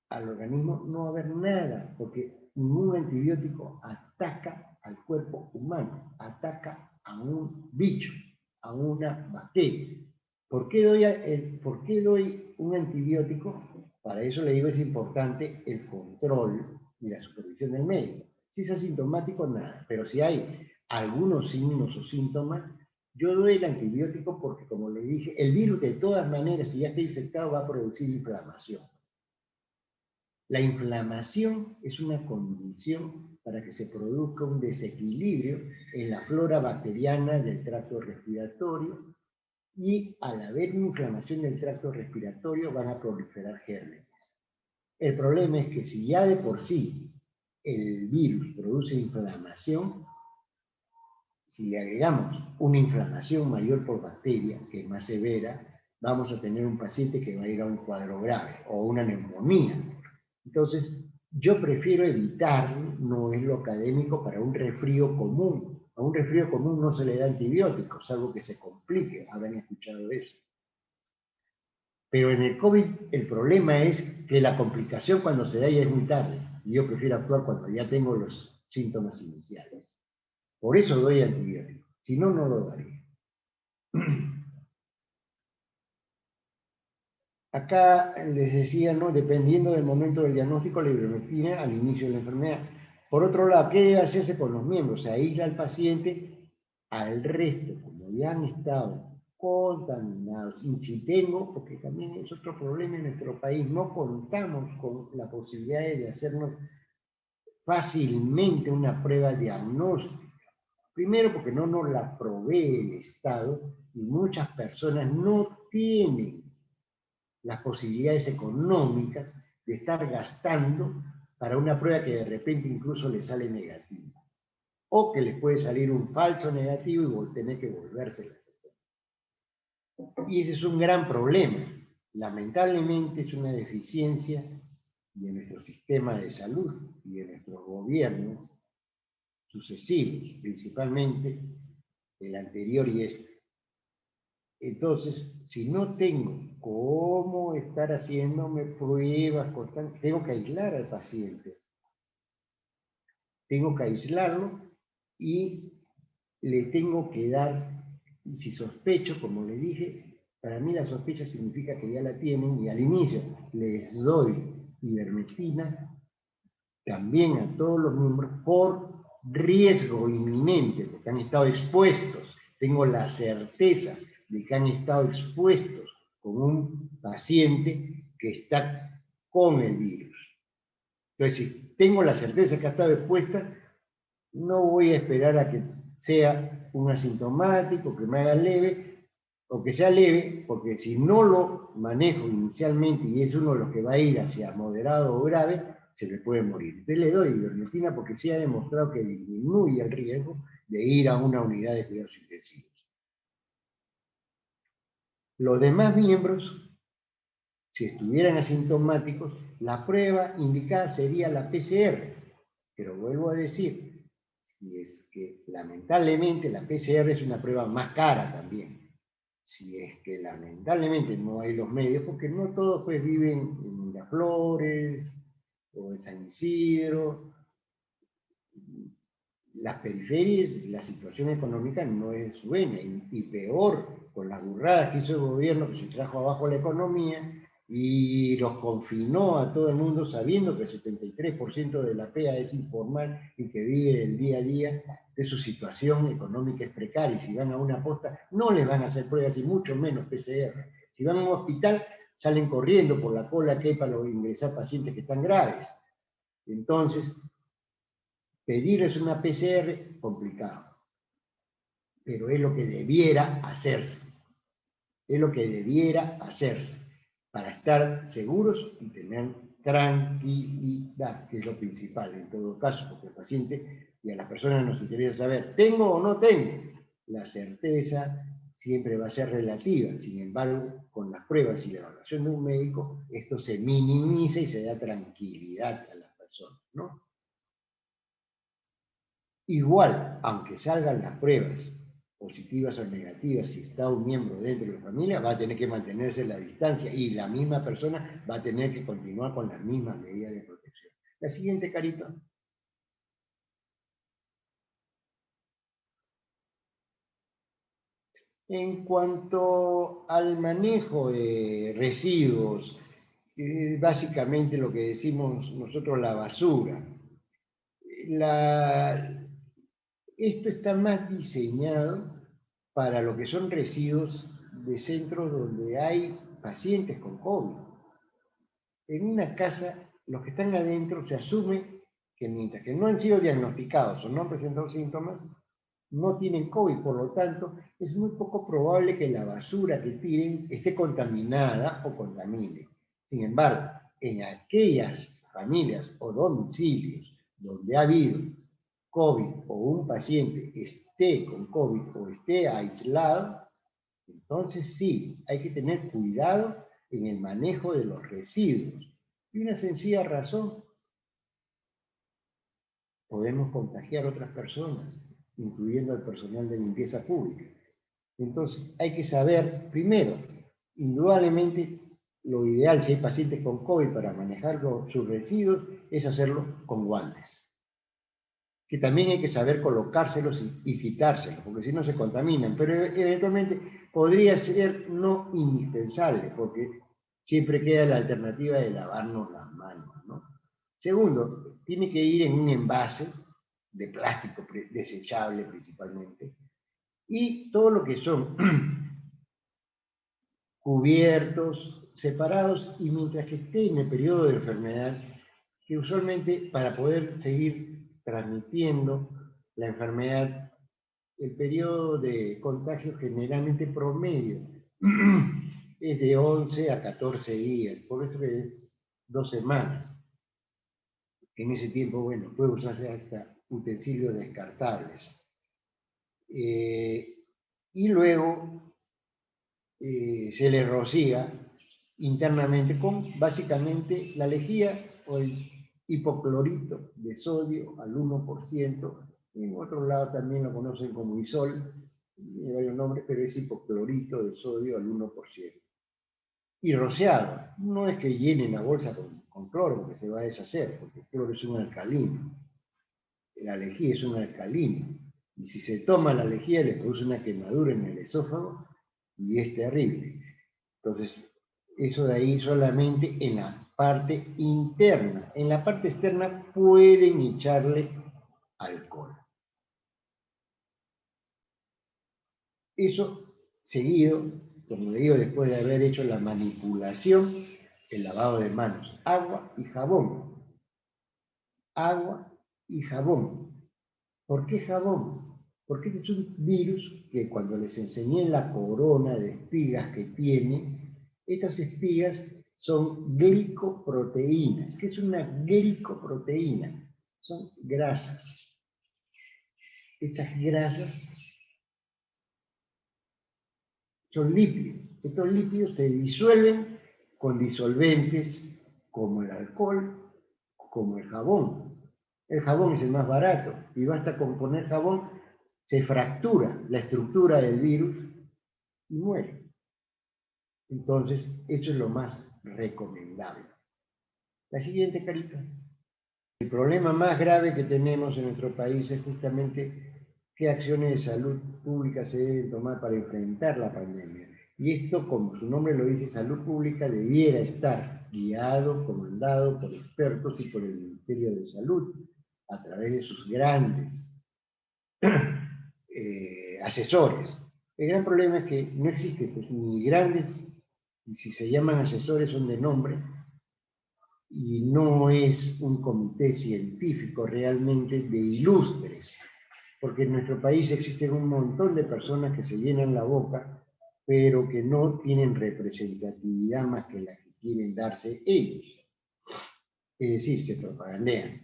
al organismo, no va a haber nada, porque ningún antibiótico ataca al cuerpo humano, ataca a un bicho, a una bacteria. ¿Por qué doy un antibiótico? Para eso le digo, es importante el control y la supervisión del médico. Si es asintomático, nada, pero si hay algunos signos o síntomas, yo doy el antibiótico porque, como le dije, el virus de todas maneras, si ya está infectado, va a producir inflamación. La inflamación es una condición para que se produzca un desequilibrio en la flora bacteriana del tracto respiratorio y al haber una inflamación del tracto respiratorio van a proliferar gérmenes. El problema es que si ya de por sí el virus produce inflamación, si le agregamos una inflamación mayor por bacteria, que es más severa, vamos a tener un paciente que va a ir a un cuadro grave o una neumonía. Entonces, yo prefiero evitar, no es lo académico, para un resfrío común. A un resfrío común no se le da antibióticos, salvo que se complique, habrán escuchado eso. Pero en el COVID el problema es que la complicación cuando se da ya es muy tarde. Y yo prefiero actuar cuando ya tengo los síntomas iniciales. Por eso doy antibióticos. Si no, no lo daría. Acá les decía, ¿no? Dependiendo del momento del diagnóstico, la ivermectina al inicio de la enfermedad. Por otro lado, ¿qué debe hacerse con los miembros? Se aísla al paciente al resto, como ya han estado contaminados. Y si tengo, porque también es otro problema en nuestro país, no contamos con la posibilidad de hacernos fácilmente una prueba diagnóstica. Primero porque no nos la provee el Estado y muchas personas no tienen las posibilidades económicas de estar gastando para una prueba que de repente incluso les sale negativa. O que les puede salir un falso negativo y tener que volvérselas a hacer. Y ese es un gran problema. Lamentablemente es una deficiencia de nuestro sistema de salud y de nuestros gobiernos sucesivos, principalmente el anterior y este. Entonces, si no tengo cómo estar haciéndome pruebas constantes, tengo que aislar al paciente. Tengo que aislarlo y le tengo que dar, y si sospecho, como le dije, para mí la sospecha significa que ya la tienen y al inicio les doy ivermectina también a todos los miembros por riesgo inminente, porque han estado expuestos. Tengo la certeza de que han estado expuestos con un paciente que está con el virus. Entonces, si tengo la certeza que ha estado expuesta, no voy a esperar a que sea un asintomático, que me haga leve, o que sea leve, porque si no lo manejo inicialmente y es uno de los que va a ir hacia moderado o grave, se le puede morir. Entonces le doy ivermectina porque sí ha demostrado que disminuye el riesgo de ir a una unidad de cuidados intensivos. Los demás miembros, si estuvieran asintomáticos, la prueba indicada sería la PCR. Pero vuelvo a decir, y es que lamentablemente la PCR es una prueba más cara también. Si es que lamentablemente no hay los medios, porque no todos pues viven en Miraflores o en San Isidro, las periferias, la situación económica no es buena, y peor con las burradas que hizo el gobierno, que se trajo abajo la economía y los confinó a todo el mundo sabiendo que el 73% de la PEA es informal y que vive el día a día, que su situación económica es precaria, y si van a una posta no les van a hacer pruebas y mucho menos PCR. Si van a un hospital salen corriendo por la cola que hay para ingresar pacientes que están graves. Entonces, pedirles una PCR, complicado, pero es lo que debiera hacerse. Es lo que debiera hacerse para estar seguros y tener tranquilidad, que es lo principal en todo caso, porque el paciente y a las personas nos interesa saber, ¿tengo o no tengo? La certeza siempre va a ser relativa, sin embargo, con las pruebas y la evaluación de un médico, esto se minimiza y se da tranquilidad a las personas, ¿no? Igual, aunque salgan las pruebas positivas o negativas, si está un miembro dentro de la familia, va a tener que mantenerse la distancia y la misma persona va a tener que continuar con las mismas medidas de protección. La siguiente, Carito. En cuanto al manejo de residuos, básicamente lo que decimos nosotros la basura, esto está más diseñado para lo que son residuos de centros donde hay pacientes con COVID. En una casa, los que están adentro se asume que mientras que no han sido diagnosticados o no han presentado síntomas, no tienen COVID, por lo tanto, es muy poco probable que la basura que tiren esté contaminada o contamine. Sin embargo, en aquellas familias o domicilios donde ha habido COVID o un paciente esté con COVID o esté aislado, entonces sí, hay que tener cuidado en el manejo de los residuos. Y una sencilla razón, podemos contagiar a otras personas, incluyendo al personal de limpieza pública. Entonces hay que saber, primero, indudablemente lo ideal si hay pacientes con COVID para manejar sus residuos es hacerlo con guantes. Que también hay que saber colocárselos y quitárselos, porque si no se contaminan, pero eventualmente podría ser no indispensable, porque siempre queda la alternativa de lavarnos las manos, ¿no? Segundo, tiene que ir en un envase de plástico desechable principalmente, y todo lo que son cubiertos, separados, y mientras que esté en el periodo de enfermedad, que usualmente para poder seguir transmitiendo la enfermedad, el periodo de contagio generalmente promedio es de 11 a 14 días, por eso es 2 semanas. En ese tiempo, bueno, puede usarse hasta utensilios descartables. Y luego se le rocía internamente con básicamente la lejía o el hipoclorito de sodio al 1%. En otro lado también lo conocen como isol, hay varios nombres, pero es hipoclorito de sodio al 1%. Y rociado, no es que llenen la bolsa con cloro porque se va a deshacer, porque el cloro es un alcalino. La lejía es un alcalino. Y si se toma la lejía le produce una quemadura en el esófago y es terrible. Entonces, eso de ahí solamente en la parte interna. En la parte externa pueden echarle alcohol. Eso seguido, como le digo, después de haber hecho la manipulación, el lavado de manos, agua y jabón. Agua y jabón. ¿Por qué jabón? Porque este es un virus que cuando les enseñé la corona de espigas que tiene, estas espigas son glicoproteínas. ¿Qué es una glicoproteína? Son grasas. Estas grasas son lípidos. Estos lípidos se disuelven con disolventes como el alcohol, como el jabón. El jabón es el más barato y basta con poner jabón, se fractura la estructura del virus y muere. Entonces, eso es lo más recomendable. La siguiente carita. El problema más grave que tenemos en nuestro país es justamente qué acciones de salud pública se deben tomar para enfrentar la pandemia. Y esto, como su nombre lo dice, salud pública debiera estar guiado, comandado por expertos y por el Ministerio de Salud, a través de sus grandes asesores. El gran problema es que no existen pues, ni grandes, y si se llaman asesores son de nombre, y no es un comité científico realmente de ilustres, porque en nuestro país existen un montón de personas que se llenan la boca, pero que no tienen representatividad más que la que quieren darse ellos. Es decir, se propagandean.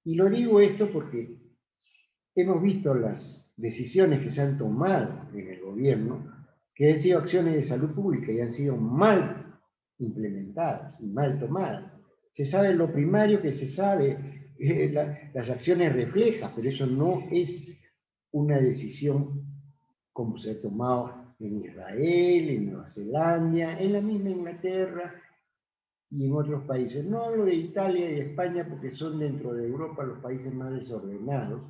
Y lo digo esto porque hemos visto las decisiones que se han tomado en el gobierno, que han sido acciones de salud pública y han sido mal implementadas y mal tomadas. Se sabe lo primario que se sabe, las acciones reflejan, pero eso no es una decisión como se ha tomado en Israel, en Nueva Zelanda, en la misma Inglaterra y en otros países. No hablo de Italia y España porque son dentro de Europa los países más desordenados,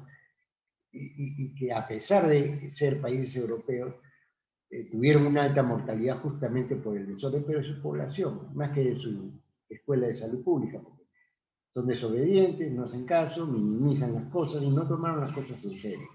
y que a pesar de ser países europeos, tuvieron una alta mortalidad justamente por el desorden, pero de su población, más que de su escuela de salud pública, porque son desobedientes, no hacen caso, minimizan las cosas y no tomaron las cosas en serio.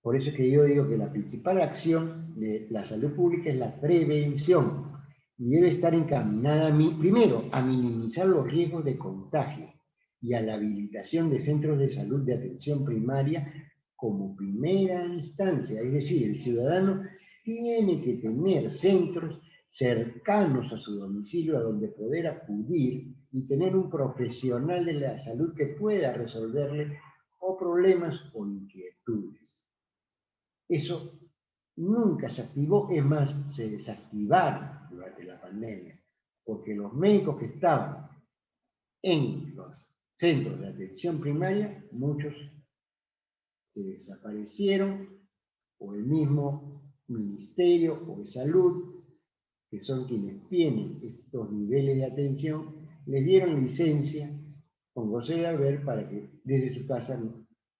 Por eso es que yo digo que la principal acción de la salud pública es la prevención y debe estar encaminada, primero, a minimizar los riesgos de contagio y a la habilitación de centros de salud de atención primaria como primera instancia. Es decir, el ciudadano tiene que tener centros cercanos a su domicilio a donde poder acudir y tener un profesional de la salud que pueda resolverle o problemas o inquietudes. Eso nunca se activó, es más, se desactivaron durante la pandemia, porque los médicos que estaban en los centros de atención primaria, muchos se desaparecieron, o el mismo Ministerio o de Salud, que son quienes tienen estos niveles de atención, les dieron licencia con José de Alber para que desde su casa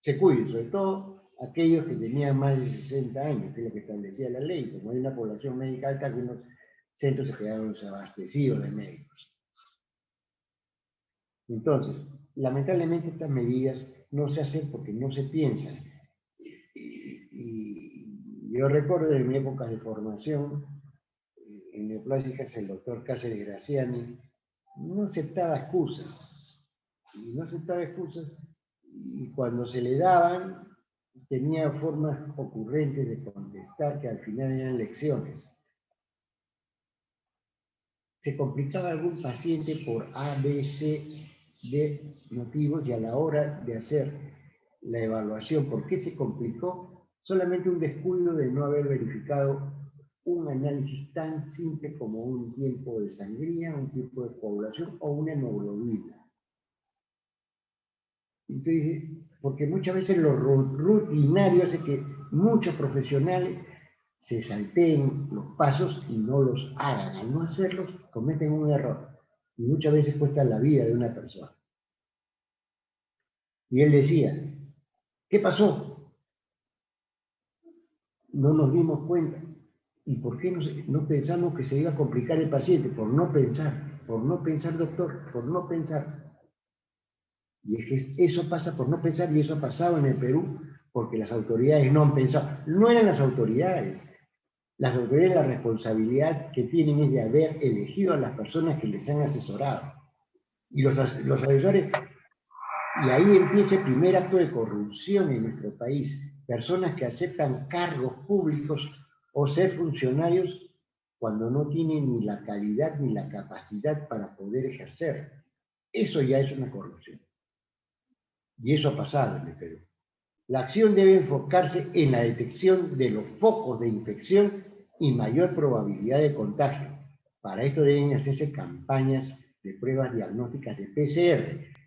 se cuiden, sobre todo aquellos que tenían más de 60 años, que es lo que establecía la ley. Como hay una población médica alta, algunos centros se quedaron desabastecidos de médicos. Entonces, lamentablemente estas medidas no se hacen porque no se piensan. Y yo recuerdo de mi época de formación, en neoplásicas, el doctor Cáceres Graciani no aceptaba excusas. Y no aceptaba excusas, y cuando se le daban, tenía formas ocurrentes de contestar que al final eran lecciones. Se complicaba algún paciente por A, B, C, D motivos y a la hora de hacer la evaluación, ¿por qué se complicó? Solamente un descuido de no haber verificado un análisis tan simple como un tiempo de sangría, un tiempo de coagulación o una hemoglobina. Entonces, porque muchas veces lo rutinario hace que muchos profesionales se salteen los pasos y no los hagan. Al no hacerlos, cometen un error. Y muchas veces cuesta la vida de una persona. Y él decía, ¿qué pasó? No nos dimos cuenta. ¿Y por qué no pensamos que se iba a complicar el paciente? Por no pensar, doctor, por no pensar. Y es que eso pasa por no pensar, y eso ha pasado en el Perú porque las autoridades no han pensado. No eran las autoridades la responsabilidad que tienen es de haber elegido a las personas que les han asesorado. Y los asesores Y ahí empieza el primer acto de corrupción en nuestro país. Personas que aceptan cargos públicos o ser funcionarios cuando no tienen ni la calidad ni la capacidad para poder ejercer. Eso ya es una corrupción. Y eso ha pasado en el Perú. La acción debe enfocarse en la detección de los focos de infección y mayor probabilidad de contagio. Para esto deben hacerse campañas de pruebas diagnósticas de PCR.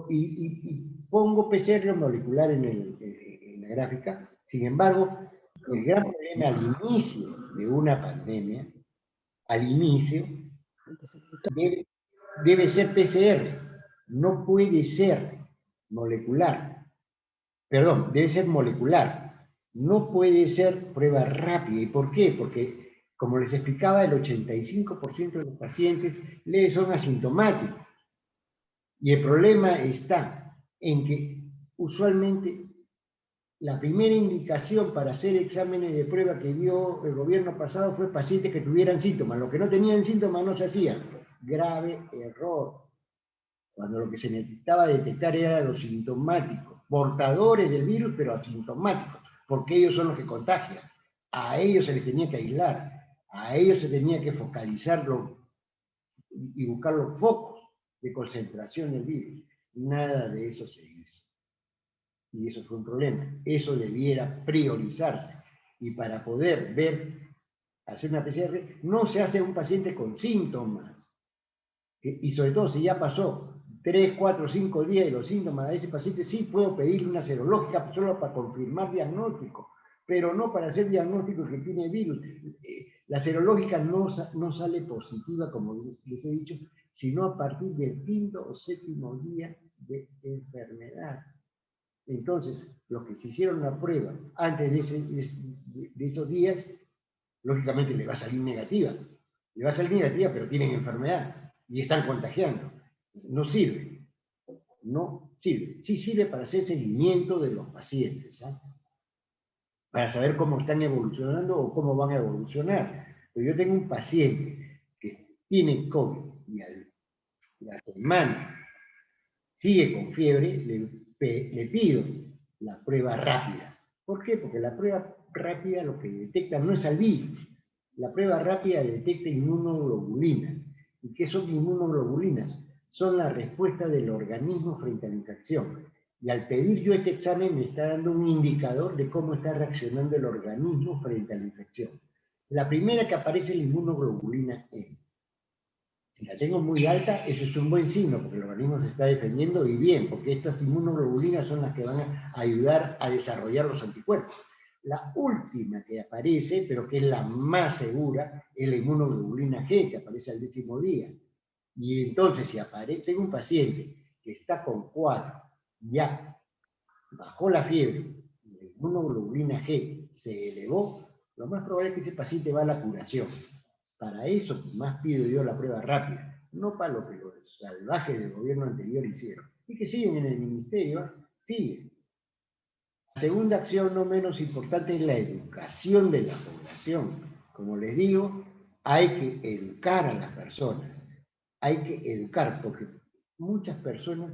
Y pongo PCR molecular en la gráfica. Sin embargo, el gran problema al inicio de una pandemia, al inicio, debe ser PCR. No puede ser molecular. Perdón, debe ser molecular. No puede ser prueba rápida. ¿Y por qué? Porque, como les explicaba, el 85% de los pacientes son asintomáticos. Y el problema está en que usualmente la primera indicación para hacer exámenes de prueba que dio el gobierno pasado fue pacientes que tuvieran síntomas. Los que no tenían síntomas no se hacían. Grave error. Cuando lo que se necesitaba detectar eran los sintomáticos, portadores del virus, pero asintomáticos, porque ellos son los que contagian. A ellos se les tenía que aislar, a ellos se tenía que focalizarlo y buscar los focos de concentración del virus. Nada de eso se hizo. Y eso fue un problema. Eso debiera priorizarse. Y para poder hacer una PCR, no se hace a un paciente con síntomas. Y sobre todo si ya pasó 3, 4, 5 días de los síntomas de ese paciente, sí puedo pedirle una serológica solo para confirmar diagnóstico, pero no para hacer diagnóstico que tiene virus. La serológica no sale positiva, como les he dicho, sino a partir del quinto o séptimo día de enfermedad. Entonces, los que se hicieron la prueba antes de esos días, lógicamente le va a salir negativa. Le va a salir negativa, pero tienen enfermedad y están contagiando. No sirve. No sirve. Sí sirve para hacer seguimiento de los pacientes, ¿eh? Para saber cómo están evolucionando o cómo van a evolucionar. Pero yo tengo un paciente que tiene COVID y a la semana sigue con fiebre, le pido la prueba rápida. ¿Por qué? Porque la prueba rápida lo que detecta no es al virus. La prueba rápida detecta inmunoglobulinas. ¿Y qué son inmunoglobulinas? Son la respuesta del organismo frente a la infección. Y al pedir yo este examen me está dando un indicador de cómo está reaccionando el organismo frente a la infección. La primera que aparece es la inmunoglobulina E. Si la tengo muy alta, eso es un buen signo, porque el organismo se está defendiendo y bien, porque estas inmunoglobulinas son las que van a ayudar a desarrollar los anticuerpos. La última que aparece, pero que es la más segura, es la inmunoglobulina G, que aparece al 10º día. Y entonces, si tengo un paciente que está con cuadro, ya bajó la fiebre, la inmunoglobulina G se elevó, lo más probable es que ese paciente va a la curación. Para eso más pido yo la prueba rápida, no para lo que los salvajes del gobierno anterior hicieron. Y que siguen en el ministerio, siguen. La segunda acción no menos importante es la educación de la población. Como les digo, hay que educar a las personas. Hay que educar, porque muchas personas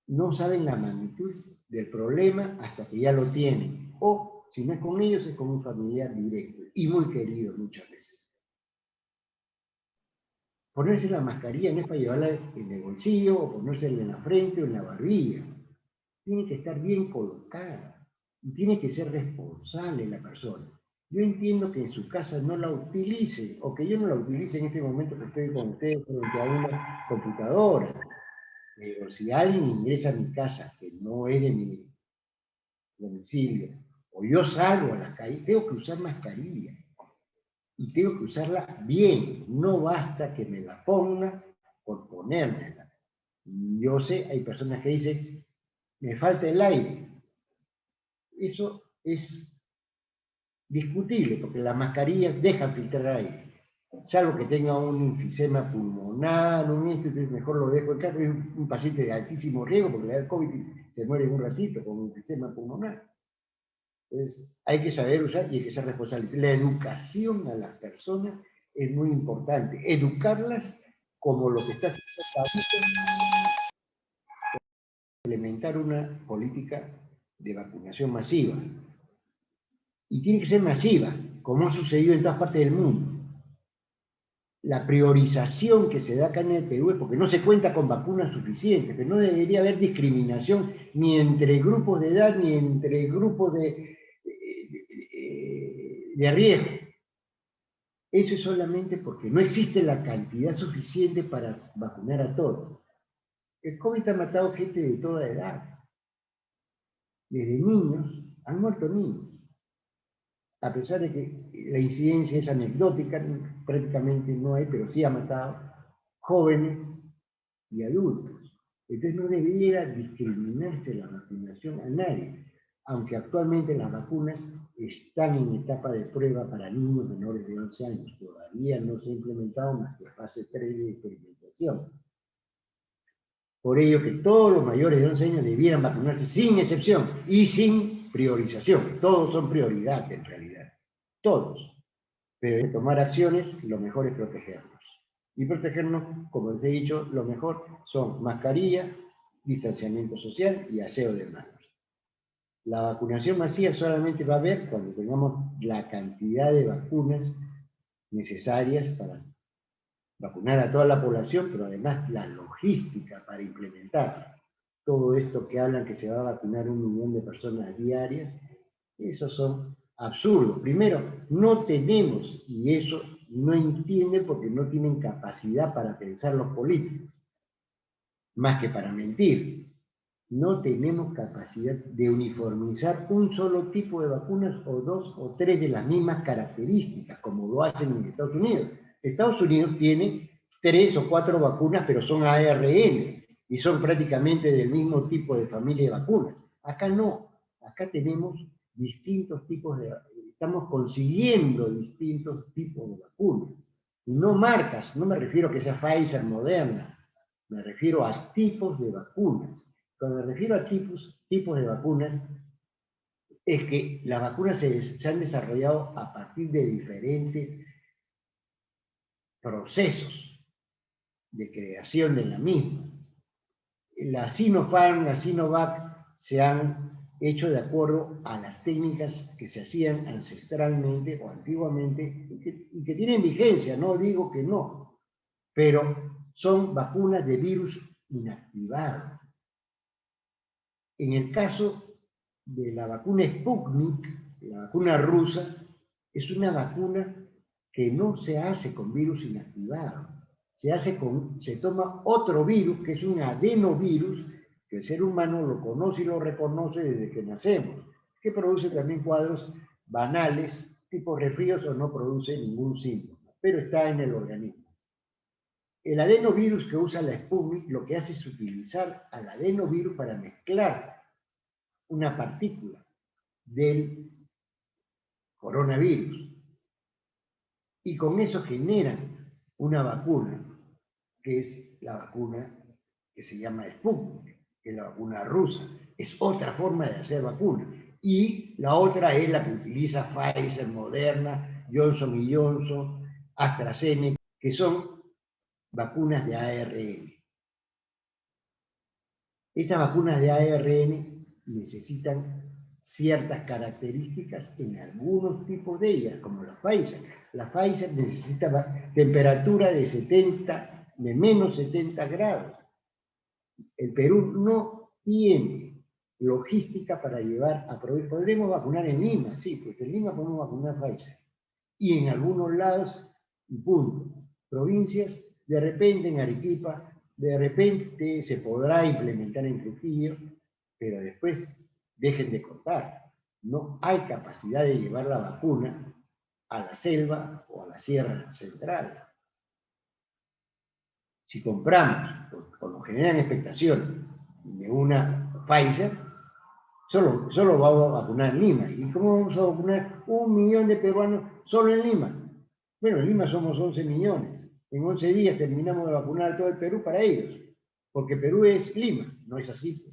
no saben la magnitud del problema hasta que ya lo tienen. O, si no es con ellos, es con un familiar directo y muy querido muchas veces. Ponerse la mascarilla no es para llevarla en el bolsillo o ponérsela en la frente o en la barbilla. Tiene que estar bien colocada y tiene que ser responsable la persona. Yo entiendo que en su casa no la utilice o que yo no la utilice en este momento que estoy con ustedes frente a una computadora. Pero si alguien ingresa a mi casa que no es de mi domicilio o yo salgo a la calle, tengo que usar mascarilla. Y tengo que usarla bien, no basta que me la ponga por ponérmela. Yo sé, hay personas que dicen, me falta el aire. Eso es discutible, porque las mascarillas dejan filtrar aire. Salvo que tenga un enfisema pulmonar, entonces mejor lo dejo en casa. Es un paciente de altísimo riesgo, porque le da el COVID y se muere en un ratito con un enfisema pulmonar. Entonces, hay que saber usar y hay que ser responsable. La educación a las personas es muy importante. Educarlas como lo que está haciendo implementar una política de vacunación masiva. Y tiene que ser masiva, como ha sucedido en todas partes del mundo. La priorización que se da acá en el Perú es porque no se cuenta con vacunas suficientes, pero no debería haber discriminación ni entre grupos de edad ni entre grupos de riesgo. Eso es solamente porque no existe la cantidad suficiente para vacunar a todos. El COVID ha matado gente de toda edad. Desde niños, han muerto niños. A pesar de que la incidencia es anecdótica, prácticamente no hay, pero sí ha matado jóvenes y adultos. Entonces no debiera discriminarse la vacunación a nadie, aunque actualmente las vacunas están en etapa de prueba para niños menores de 11 años. Todavía no se ha implementado más que fase 3 de experimentación. Por ello que todos los mayores de 11 años debieran vacunarse sin excepción y sin priorización. Todos son prioridad en realidad. Todos. Pero en tomar acciones, lo mejor es protegernos. Y protegernos, como les he dicho, lo mejor son mascarilla, distanciamiento social y aseo de manos. La vacunación masiva solamente va a haber cuando tengamos la cantidad de vacunas necesarias para vacunar a toda la población, pero además la logística para implementar todo esto que hablan que se va a vacunar 1 millón de personas diarias, esos son absurdos. Primero, no tenemos, y eso no entienden porque no tienen capacidad para pensar los políticos, más que para mentir. No tenemos capacidad de uniformizar un solo tipo de vacunas o 2 o 3 de las mismas características, como lo hacen en Estados Unidos. Estados Unidos tiene 3 o 4 vacunas, pero son ARN, y son prácticamente del mismo tipo de familia de vacunas. Acá no, acá tenemos distintos tipos de vacunas, estamos consiguiendo distintos tipos de vacunas. Y no marcas, no me refiero a que sea Pfizer, Moderna, me refiero a tipos de vacunas. Cuando me refiero a tipos de vacunas, es que las vacunas se han desarrollado a partir de diferentes procesos de creación de la misma. La Sinopharm, la Sinovac se han hecho de acuerdo a las técnicas que se hacían ancestralmente o antiguamente y que tienen vigencia, no digo que no, pero son vacunas de virus inactivados. En el caso de la vacuna Sputnik, la vacuna rusa, es una vacuna que no se hace con virus inactivado. Se toma otro virus, que es un adenovirus, que el ser humano lo conoce y lo reconoce desde que nacemos, que produce también cuadros banales, tipo resfríos o no produce ningún síntoma, pero está en el organismo. El adenovirus que usa la Sputnik lo que hace es utilizar al adenovirus para mezclar una partícula del coronavirus. Y con eso generan una vacuna, que es la vacuna que se llama Sputnik, que es la vacuna rusa. Es otra forma de hacer vacuna. Y la otra es la que utiliza Pfizer, Moderna, Johnson & Johnson, AstraZeneca, que son vacunas de ARN. Estas vacunas de ARN necesitan ciertas características en algunos tipos de ellas, como la Pfizer. La Pfizer necesita temperatura de menos 70 grados. El Perú no tiene logística para llevar a proveer. Podremos vacunar en Lima, sí, porque en Lima podemos vacunar Pfizer. Y en algunos lados, y punto. Provincias, de repente en Arequipa, de repente se podrá implementar en Trujillo, pero después dejen de contar. No hay capacidad de llevar la vacuna a la selva o a la sierra central. Si compramos, o nos generan expectación de una Pfizer, solo vamos a vacunar en Lima. ¿Y cómo vamos a vacunar 1 millón de peruanos solo en Lima? Bueno, en Lima somos 11 millones. En 11 días terminamos de vacunar a todo el Perú para ellos, porque Perú es Lima, no es así.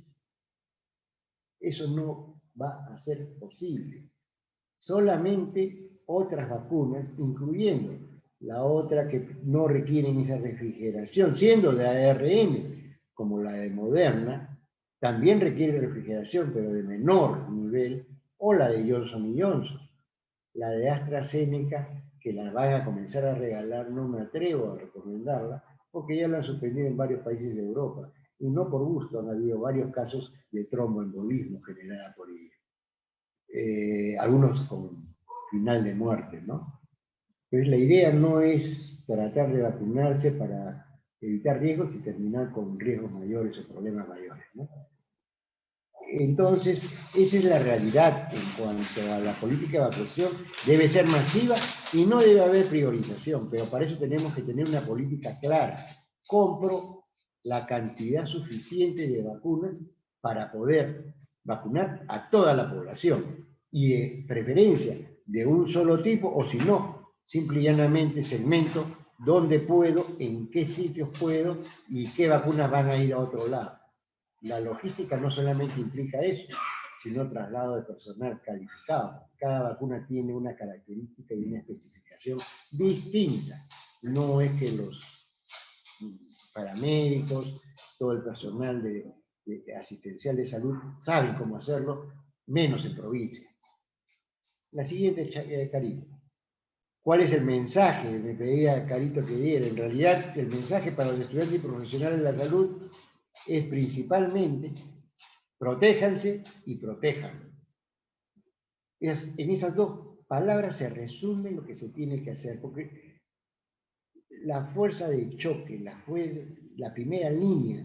Eso no va a ser posible. Solamente otras vacunas, incluyendo la otra que no requieren esa refrigeración, siendo de ARN, como la de Moderna, también requiere refrigeración, pero de menor nivel, o la de Johnson Johnson. La de AstraZeneca, que la van a comenzar a regalar, no me atrevo a recomendarla, porque ya la han suspendido en varios países de Europa. Y no por gusto, han habido varios casos de tromboembolismo generada por ella. Algunos con final de muerte, ¿no? Entonces la idea no es tratar de vacunarse para evitar riesgos y terminar con riesgos mayores o problemas mayores, ¿no? Entonces, esa es la realidad en cuanto a la política de vacunación. Debe ser masiva y no debe haber priorización, pero para eso tenemos que tener una política clara. Compro la cantidad suficiente de vacunas para poder vacunar a toda la población y de preferencia de un solo tipo, o si no, simple y llanamente segmento dónde puedo, en qué sitios puedo y qué vacunas van a ir a otro lado. La logística no solamente implica eso, sino traslado de personal calificado. Cada vacuna tiene una característica y una especificación distinta. No es que los paramédicos, todo el personal de asistencial de salud saben cómo hacerlo, menos en provincia. La siguiente, Carito. ¿Cuál es el mensaje? Me pedía Carito que diera. En realidad, el mensaje para los estudiantes y profesionales de la salud es principalmente: protéjanse y protejan. En esas dos palabras se resume lo que se tiene que hacer, porque la fuerza de choque, la primera línea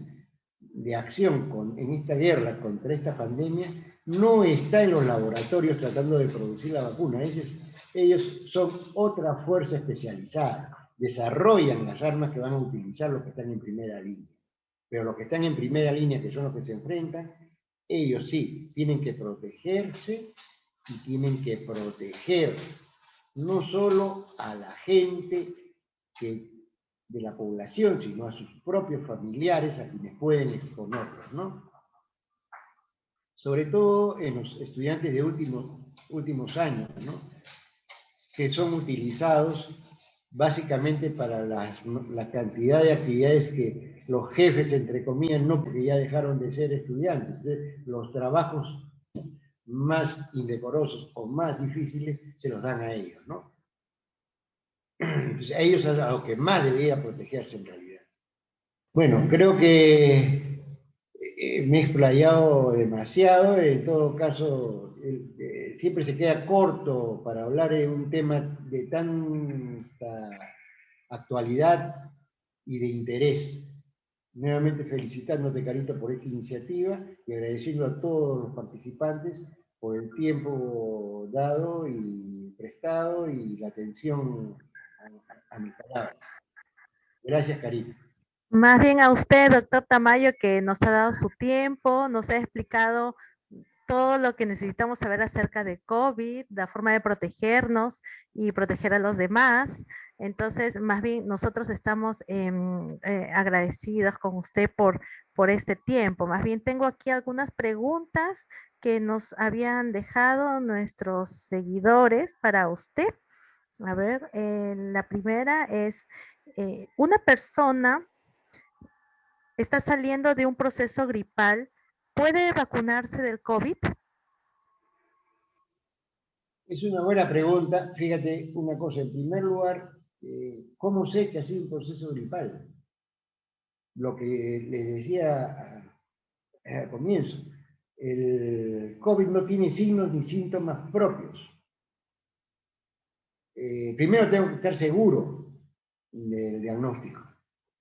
de acción en esta guerra contra esta pandemia, no está en los laboratorios tratando de producir la vacuna. Ellos son otra fuerza especializada, desarrollan las armas que van a utilizar los que están en primera línea. Pero los que están en primera línea, que son los que se enfrentan, ellos sí, tienen que protegerse y tienen que proteger no solo a la gente de la población, sino a sus propios familiares, a quienes pueden exponerlos, ¿no? Sobre todo en los estudiantes de últimos años, ¿no? Que son utilizados básicamente para la cantidad de actividades que los jefes, entre comillas, no, porque ya dejaron de ser estudiantes, los trabajos más indecorosos o más difíciles se los dan a ellos, ¿no? Entonces, a ellos es a los que más debería protegerse en realidad. Bueno, creo que me he explayado demasiado. En todo caso, siempre se queda corto para hablar de un tema de tanta actualidad y de interés. Nuevamente felicitándote, Carito, por esta iniciativa y agradeciendo a todos los participantes por el tiempo dado y prestado y la atención a mis palabras. Gracias, Carito. Más bien a usted, doctor Tamayo, que nos ha dado su tiempo, nos ha explicado todo lo que necesitamos saber acerca de COVID, la forma de protegernos y proteger a los demás. Entonces, más bien nosotros estamos agradecidos con usted por este tiempo. Más bien tengo aquí algunas preguntas que nos habían dejado nuestros seguidores para usted. A ver, la primera es, una persona está saliendo de un proceso gripal, ¿puede vacunarse del COVID? Es una buena pregunta. Fíjate una cosa. En primer lugar, ¿cómo sé que ha sido un proceso gripal? Lo que les decía al comienzo, el COVID no tiene signos ni síntomas propios. Primero tengo que estar seguro del diagnóstico.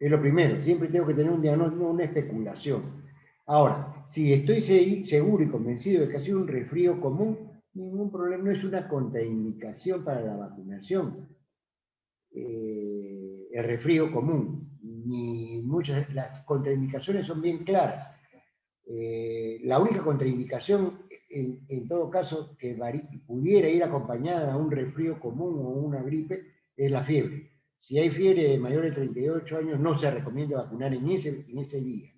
Es lo primero. Siempre tengo que tener un diagnóstico, no una especulación. Ahora, si estoy seguro y convencido de que ha sido un resfrío común, ningún problema, no es una contraindicación para la vacunación. El resfrío común, ni muchas, las contraindicaciones son bien claras. La única contraindicación, en todo caso, que pudiera ir acompañada a un resfrío común o una gripe, es la fiebre. Si hay fiebre de mayor de 38 años, no se recomienda vacunar en ese día.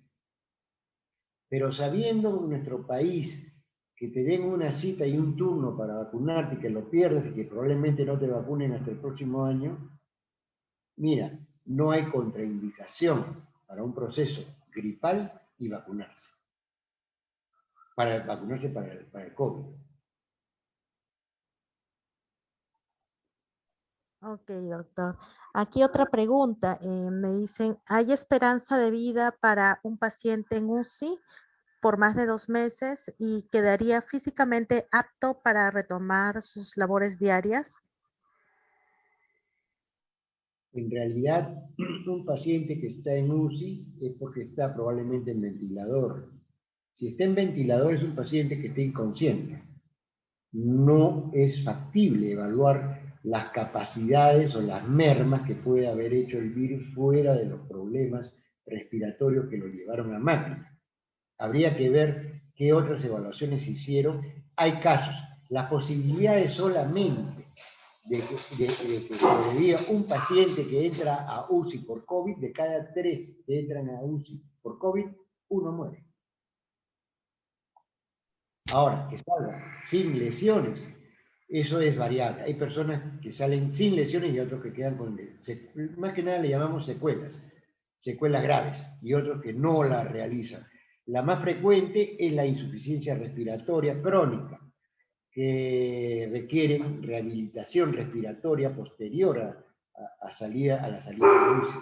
Pero sabiendo en nuestro país que te den una cita y un turno para vacunarte y que lo pierdas y que probablemente no te vacunen hasta el próximo año, mira, no hay contraindicación para un proceso gripal y vacunarse. para vacunarse para el COVID. Ok, doctor. Aquí otra pregunta. Me dicen, ¿hay esperanza de vida para un paciente en UCI por más de 2 meses y quedaría físicamente apto para retomar sus labores diarias? En realidad, un paciente que está en UCI es porque está probablemente en ventilador. Si está en ventilador es un paciente que está inconsciente. No es factible evaluar las capacidades o las mermas que puede haber hecho el virus fuera de los problemas respiratorios que lo llevaron a máquina. Habría que ver qué otras evaluaciones se hicieron. Hay casos. La posibilidad es solamente de que sobreviva un paciente que entra a UCI por COVID, de cada 3 que entran a UCI por COVID, 1 muere. Ahora, que salga sin lesiones, eso es variable. Hay personas que salen sin lesiones y otros que quedan con, más que nada le llamamos secuelas graves, y otros que no la realizan. La más frecuente es la insuficiencia respiratoria crónica, que requieren rehabilitación respiratoria posterior a la salida de UCI.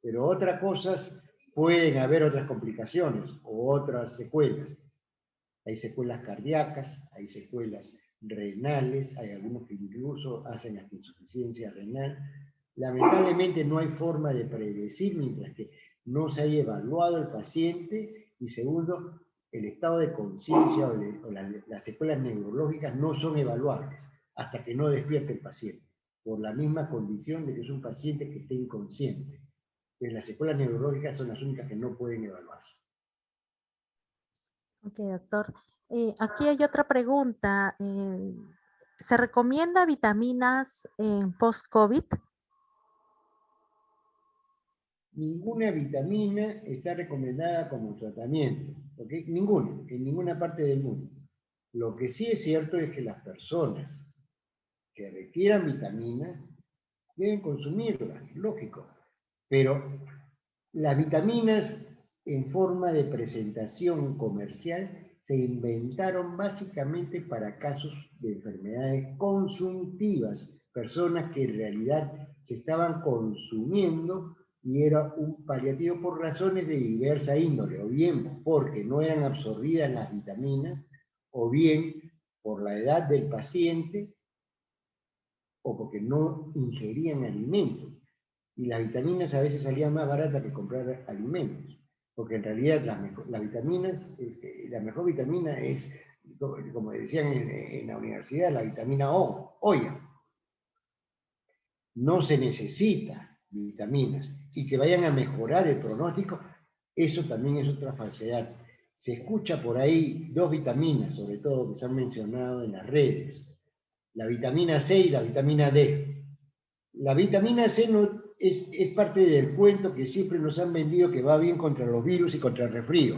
Pero otras cosas, pueden haber otras complicaciones o otras secuelas. Hay secuelas cardíacas, hay secuelas renales, hay algunos que incluso hacen hasta insuficiencia renal. Lamentablemente no hay forma de predecir mientras que no se haya evaluado el paciente, y segundo, el estado de conciencia o las secuelas neurológicas no son evaluables hasta que no despierte el paciente, por la misma condición de que es un paciente que esté inconsciente. Entonces, las secuelas neurológicas son las únicas que no pueden evaluarse. Ok, doctor. Aquí hay otra pregunta. ¿Se recomienda vitaminas en post-COVID? Ninguna vitamina está recomendada como tratamiento, ¿ok? Ninguna, en ninguna parte del mundo. Lo que sí es cierto es que las personas que requieran vitaminas deben consumirlas, lógico. Pero las vitaminas en forma de presentación comercial se inventaron básicamente para casos de enfermedades consuntivas, personas que en realidad se estaban consumiendo y era un paliativo por razones de diversa índole, o bien porque no eran absorbidas las vitaminas, o bien por la edad del paciente, o porque no ingerían alimentos. Y las vitaminas a veces salían más baratas que comprar alimentos, porque en realidad las vitaminas, la mejor vitamina es, como decían en la universidad, la vitamina O, oya. No se necesita vitaminas, y que vayan a mejorar el pronóstico, eso también es otra falsedad. Se escucha por ahí 2 vitaminas, sobre todo, que se han mencionado en las redes, la vitamina C y la vitamina D. La vitamina C no, es parte del cuento que siempre nos han vendido, que va bien contra los virus y contra el resfrío.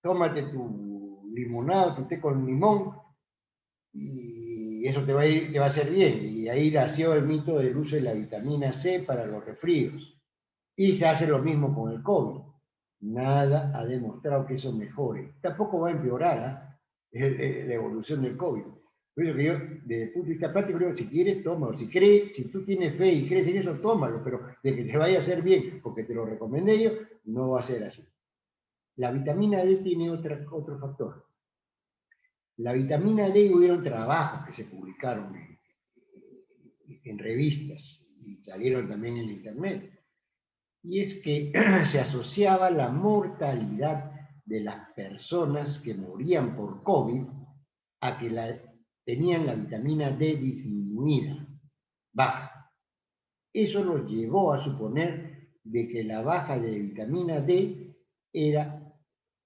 Tómate tu limonada, tu té con limón, y eso te va a hacer bien. Y ahí nació el mito del uso de la vitamina C para los resfríos. Y se hace lo mismo con el COVID. Nada ha demostrado que eso mejore. Tampoco va a empeorar la evolución del COVID. Por eso que yo, desde el punto de vista práctico, digo, si quieres, tómalo. Si crees, si tú tienes fe y crees en eso, tómalo. Pero de que te vaya a hacer bien, porque te lo recomendé yo, no va a ser así. La vitamina D tiene otro factor. La vitamina D, hubieron trabajos que se publicaron en revistas y salieron también en internet. Y es que se asociaba la mortalidad de las personas que morían por COVID a que tenían la vitamina D disminuida, baja. Eso nos llevó a suponer de que la baja de vitamina D era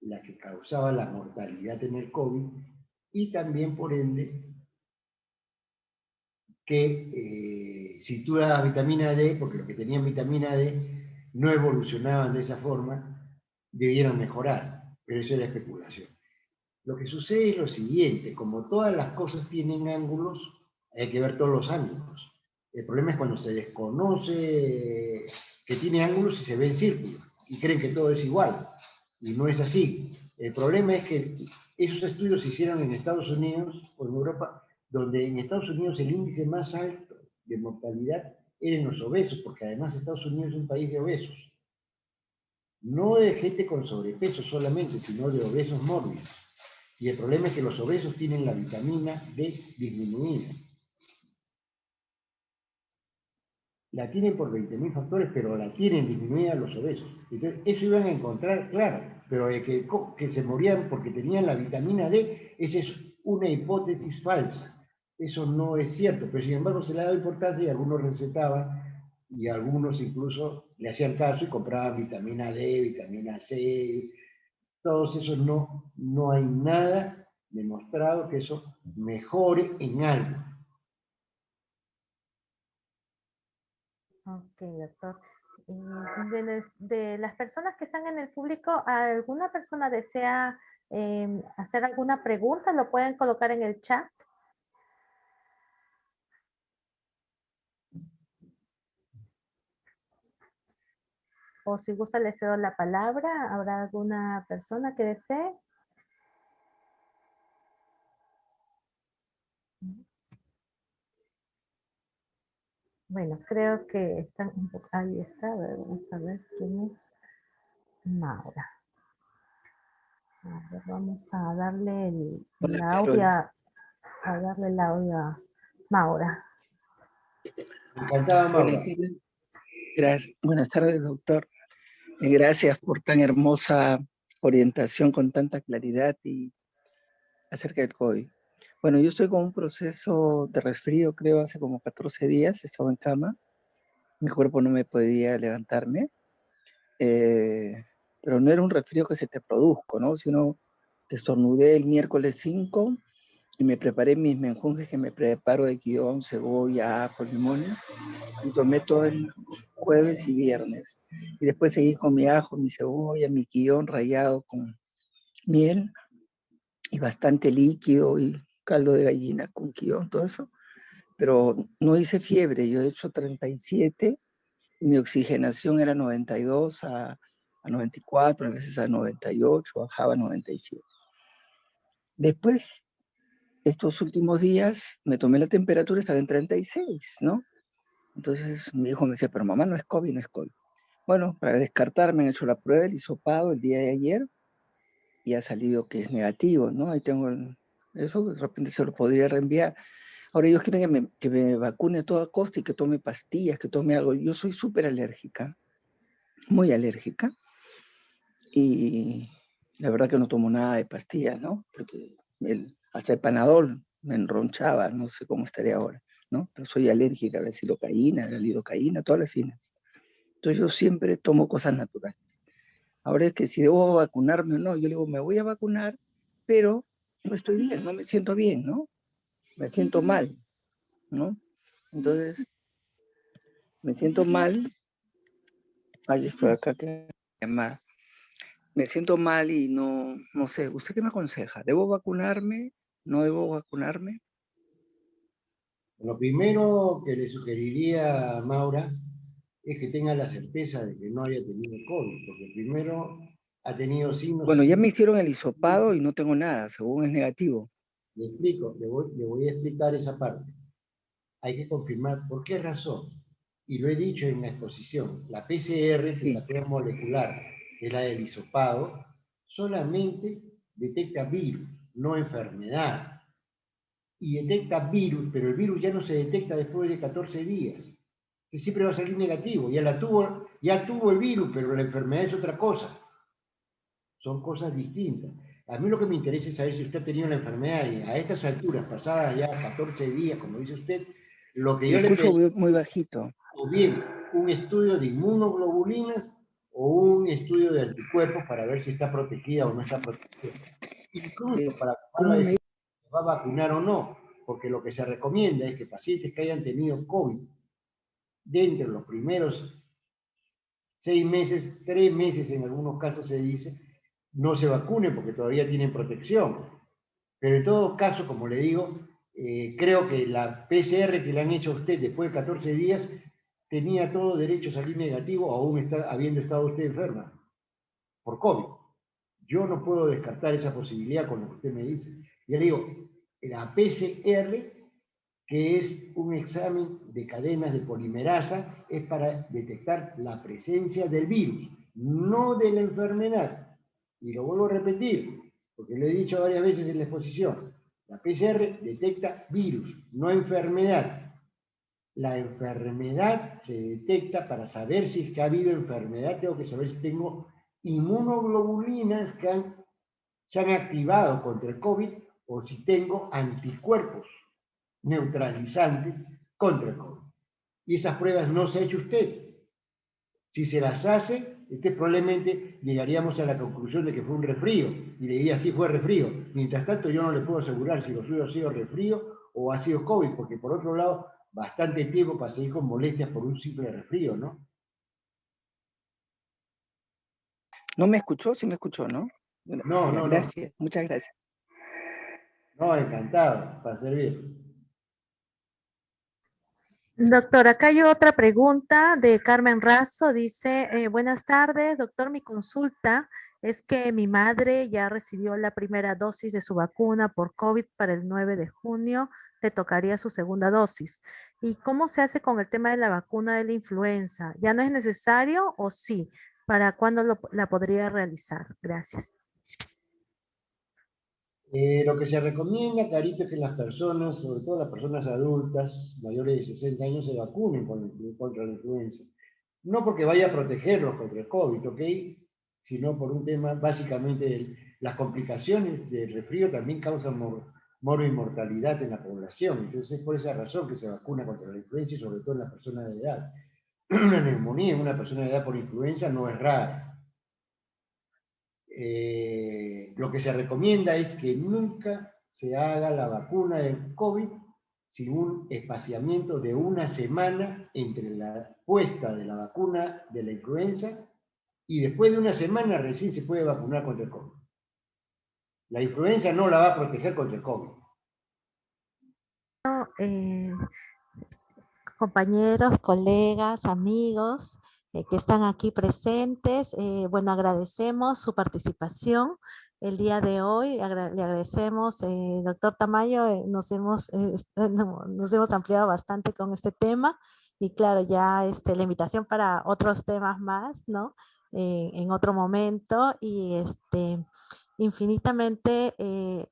la que causaba la mortalidad en el COVID, y también por ende que si tú das vitamina D, porque los que tenían vitamina D no evolucionaban de esa forma, debieron mejorar, pero eso era especulación. Lo que sucede es lo siguiente: como todas las cosas tienen ángulos, hay que ver todos los ángulos. El problema es cuando se desconoce que tiene ángulos y se ve en círculos, y creen que todo es igual, y no es así. El problema es que esos estudios se hicieron en Estados Unidos o en Europa, donde en Estados Unidos el índice más alto de mortalidad era en los obesos, porque además Estados Unidos es un país de obesos. No de gente con sobrepeso solamente, sino de obesos mórbidos. Y el problema es que los obesos tienen la vitamina D disminuida. La tienen por 20.000 factores, pero la tienen disminuida los obesos. Entonces, eso iban a encontrar, claro, pero que se morían porque tenían la vitamina D, esa es una hipótesis falsa. Eso no es cierto, pero sin embargo se le daba importancia y algunos recetaban y algunos incluso le hacían caso y compraban vitamina D, vitamina C, todos esos no hay nada demostrado que eso mejore en algo. Ok, doctor. De las personas que están en el público, ¿alguna persona desea hacer alguna pregunta? ¿Lo pueden colocar en el chat? O si gusta, le cedo la palabra. ¿Habrá alguna persona que desee? Bueno, creo que están un poco... Ahí está, a ver, vamos a ver quién es Maura. A ver, vamos a darle el audio, a darle el audio a Maura. Encantada, Maura. Gracias. Buenas tardes, doctor. Gracias por tan hermosa orientación con tanta claridad y acerca del COVID. Bueno, yo estoy con un proceso de resfrío, creo, hace como 14 días, estaba en cama, mi cuerpo no me podía levantarme, pero no era un resfrío que se te produzca, ¿no? Si uno te estornudé el miércoles 5 y me preparé mis menjunjes que me preparo de guión, cebolla, ajo, limones, y tomé todo el jueves y viernes. Y después seguí con mi ajo, mi cebolla, mi guión rallado con miel y bastante líquido y caldo de gallina con guión, todo eso. Pero no hice fiebre, yo he hecho 37 y mi oxigenación era 92 a 94, a veces a 98, bajaba a 97. Después, estos últimos días, me tomé la temperatura, estaba en 36, ¿no? Entonces mi hijo me decía, pero mamá, no es COVID, no es COVID. Bueno, para descartar me han hecho la prueba, el hisopado el día de ayer y ha salido que es negativo, ¿no? Ahí tengo eso, de repente se lo podría reenviar. Ahora ellos quieren que me vacune a toda costa y que tome pastillas, que tome algo. Yo soy súper alérgica, muy alérgica, y la verdad que no tomo nada de pastillas, ¿no? Porque hasta el Panadol me enronchaba, no sé cómo estaría ahora, ¿no? Pero soy alérgica a la silocaína, a la lidocaína, todas las cinas. Entonces yo siempre tomo cosas naturales. Ahora es que si debo vacunarme o no, yo le digo, me voy a vacunar, pero no estoy bien, no me siento bien, ¿no? Me siento mal, ¿no? Entonces, me siento mal. Ay, estoy acá que llamar. Me siento mal y no sé, ¿usted qué me aconseja? ¿Debo vacunarme? ¿No debo vacunarme? Lo primero que le sugeriría a Maura es que tenga la certeza de que no haya tenido COVID, porque primero ha tenido signos. Bueno, ya me hicieron el hisopado y no tengo nada, según es negativo. Le explico, le voy a explicar esa parte. Hay que confirmar por qué razón. Y lo he dicho en la exposición, la PCR, que es la prueba molecular, que es la del hisopado, solamente detecta virus, no enfermedad. Y detecta virus, pero el virus ya no se detecta después de 14 días, que siempre va a salir negativo. Ya tuvo el virus, pero la enfermedad es otra cosa. Son cosas distintas. A mí lo que me interesa es saber si usted ha tenido la enfermedad y a estas alturas, pasadas ya 14 días, como dice usted, lo que yo le escucho pedí, muy bajito. o bien un estudio de inmunoglobulinas o un estudio de anticuerpos para ver si está protegida o no está protegida. Incluso para tomar la decisión si va a vacunar o no, porque lo que se recomienda es que pacientes que hayan tenido COVID dentro de los primeros 6 meses, 3 meses en algunos casos se dice, no se vacunen porque todavía tienen protección. Pero en todo caso, como le digo, creo que la PCR que le han hecho a usted después de 14 días tenía todo derecho a salir negativo, aún habiendo estado usted enferma por COVID. Yo no puedo descartar esa posibilidad con lo que usted me dice. Ya le digo, la PCR, que es un examen de cadenas de polimerasa, es para detectar la presencia del virus, no de la enfermedad. Y lo vuelvo a repetir, porque lo he dicho varias veces en la exposición. La PCR detecta virus, no enfermedad. La enfermedad se detecta para saber si es que ha habido enfermedad, tengo que saber si tengo inmunoglobulinas que se han activado contra el COVID o si tengo anticuerpos neutralizantes contra el COVID. Y esas pruebas no se ha hecho usted. Si se las hace, probablemente llegaríamos a la conclusión de que fue un resfrío, y le diría, sí fue resfrío. Mientras tanto, yo no le puedo asegurar si lo suyo ha sido resfrío o ha sido COVID, porque por otro lado, bastante tiempo para seguir con molestias por un simple resfrío, ¿no? ¿No me escuchó? Sí me escuchó, ¿no? No, Ya, no, no. gracias, muchas gracias. No, encantado, para servir. Doctor, acá hay otra pregunta de Carmen Razo. Dice, buenas tardes, doctor, mi consulta es que mi madre ya recibió la primera dosis de su vacuna por COVID para el 9 de junio, le tocaría su segunda dosis. ¿Y cómo se hace con el tema de la vacuna de la influenza? ¿Ya no es necesario o sí? ¿Para cuándo la podría realizar? Gracias. Lo que se recomienda, Carito, es que las personas, sobre todo las personas adultas, mayores de 60 años, se vacunen contra la influenza. No porque vaya a protegerlos contra el COVID, ¿ok? Sino por un tema, básicamente, las complicaciones del resfrío también causan mortalidad en la población. Entonces, es por esa razón que se vacuna contra la influenza y sobre todo en las personas de edad. Una neumonía en una persona de edad por influenza no es rara. Lo que se recomienda es que nunca se haga la vacuna del COVID sin un espaciamiento de una semana entre la puesta de la vacuna de la influenza y después de una semana recién se puede vacunar contra el COVID. La influenza no la va a proteger contra el COVID. Eh, Compañeros, colegas, amigos que están aquí presentes. Bueno, agradecemos su participación el día de hoy. Le agradecemos, doctor Tamayo, nos hemos ampliado bastante con este tema y claro, ya la invitación para otros temas más, ¿no? En otro momento y infinitamente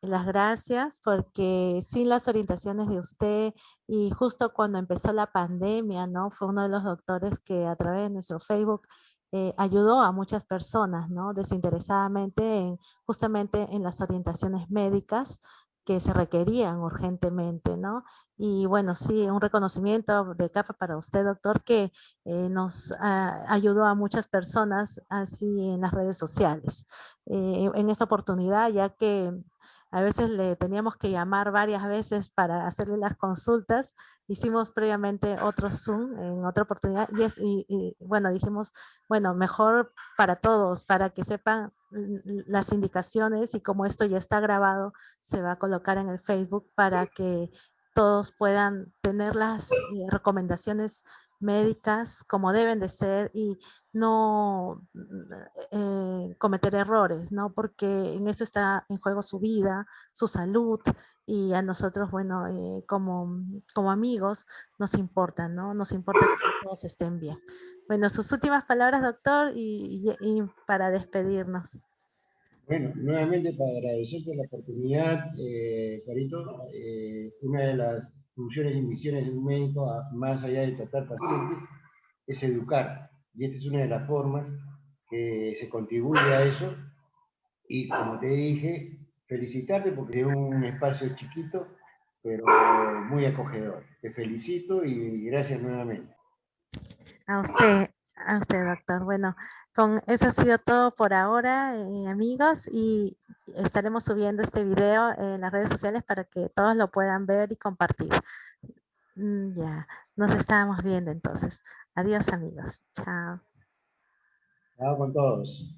las gracias porque sin las orientaciones de usted y justo cuando empezó la pandemia, ¿no? Fue uno de los doctores que a través de nuestro Facebook ayudó a muchas personas, ¿no? Desinteresadamente justamente en las orientaciones médicas que se requerían urgentemente, ¿no? Y bueno, sí, un reconocimiento de capa para usted, doctor, que nos ayudó a muchas personas así en las redes sociales. En esta oportunidad, ya que a veces le teníamos que llamar varias veces para hacerle las consultas. Hicimos previamente otro Zoom en otra oportunidad y bueno, dijimos, bueno, mejor para todos, para que sepan las indicaciones y como esto ya está grabado, se va a colocar en el Facebook para que todos puedan tener las recomendaciones médicas como deben de ser y no cometer errores, ¿no? Porque en eso está en juego su vida, su salud y a nosotros, bueno, como amigos nos importa, ¿no? Nos importa que todos estén bien. Bueno, sus últimas palabras, doctor, y para despedirnos. Bueno, nuevamente para agradecerte la oportunidad, Carito, una de las funciones y misiones de un médico, más allá de tratar pacientes, es educar. Y esta es una de las formas que se contribuye a eso. Y como te dije, felicitarte porque es un espacio chiquito, pero muy acogedor. Te felicito y gracias nuevamente. A usted, doctor. Bueno, con eso ha sido todo por ahora, amigos, y estaremos subiendo este video en las redes sociales para que todos lo puedan ver y compartir. Ya, nos estábamos viendo entonces. Adiós, amigos. Chao. Chao con todos.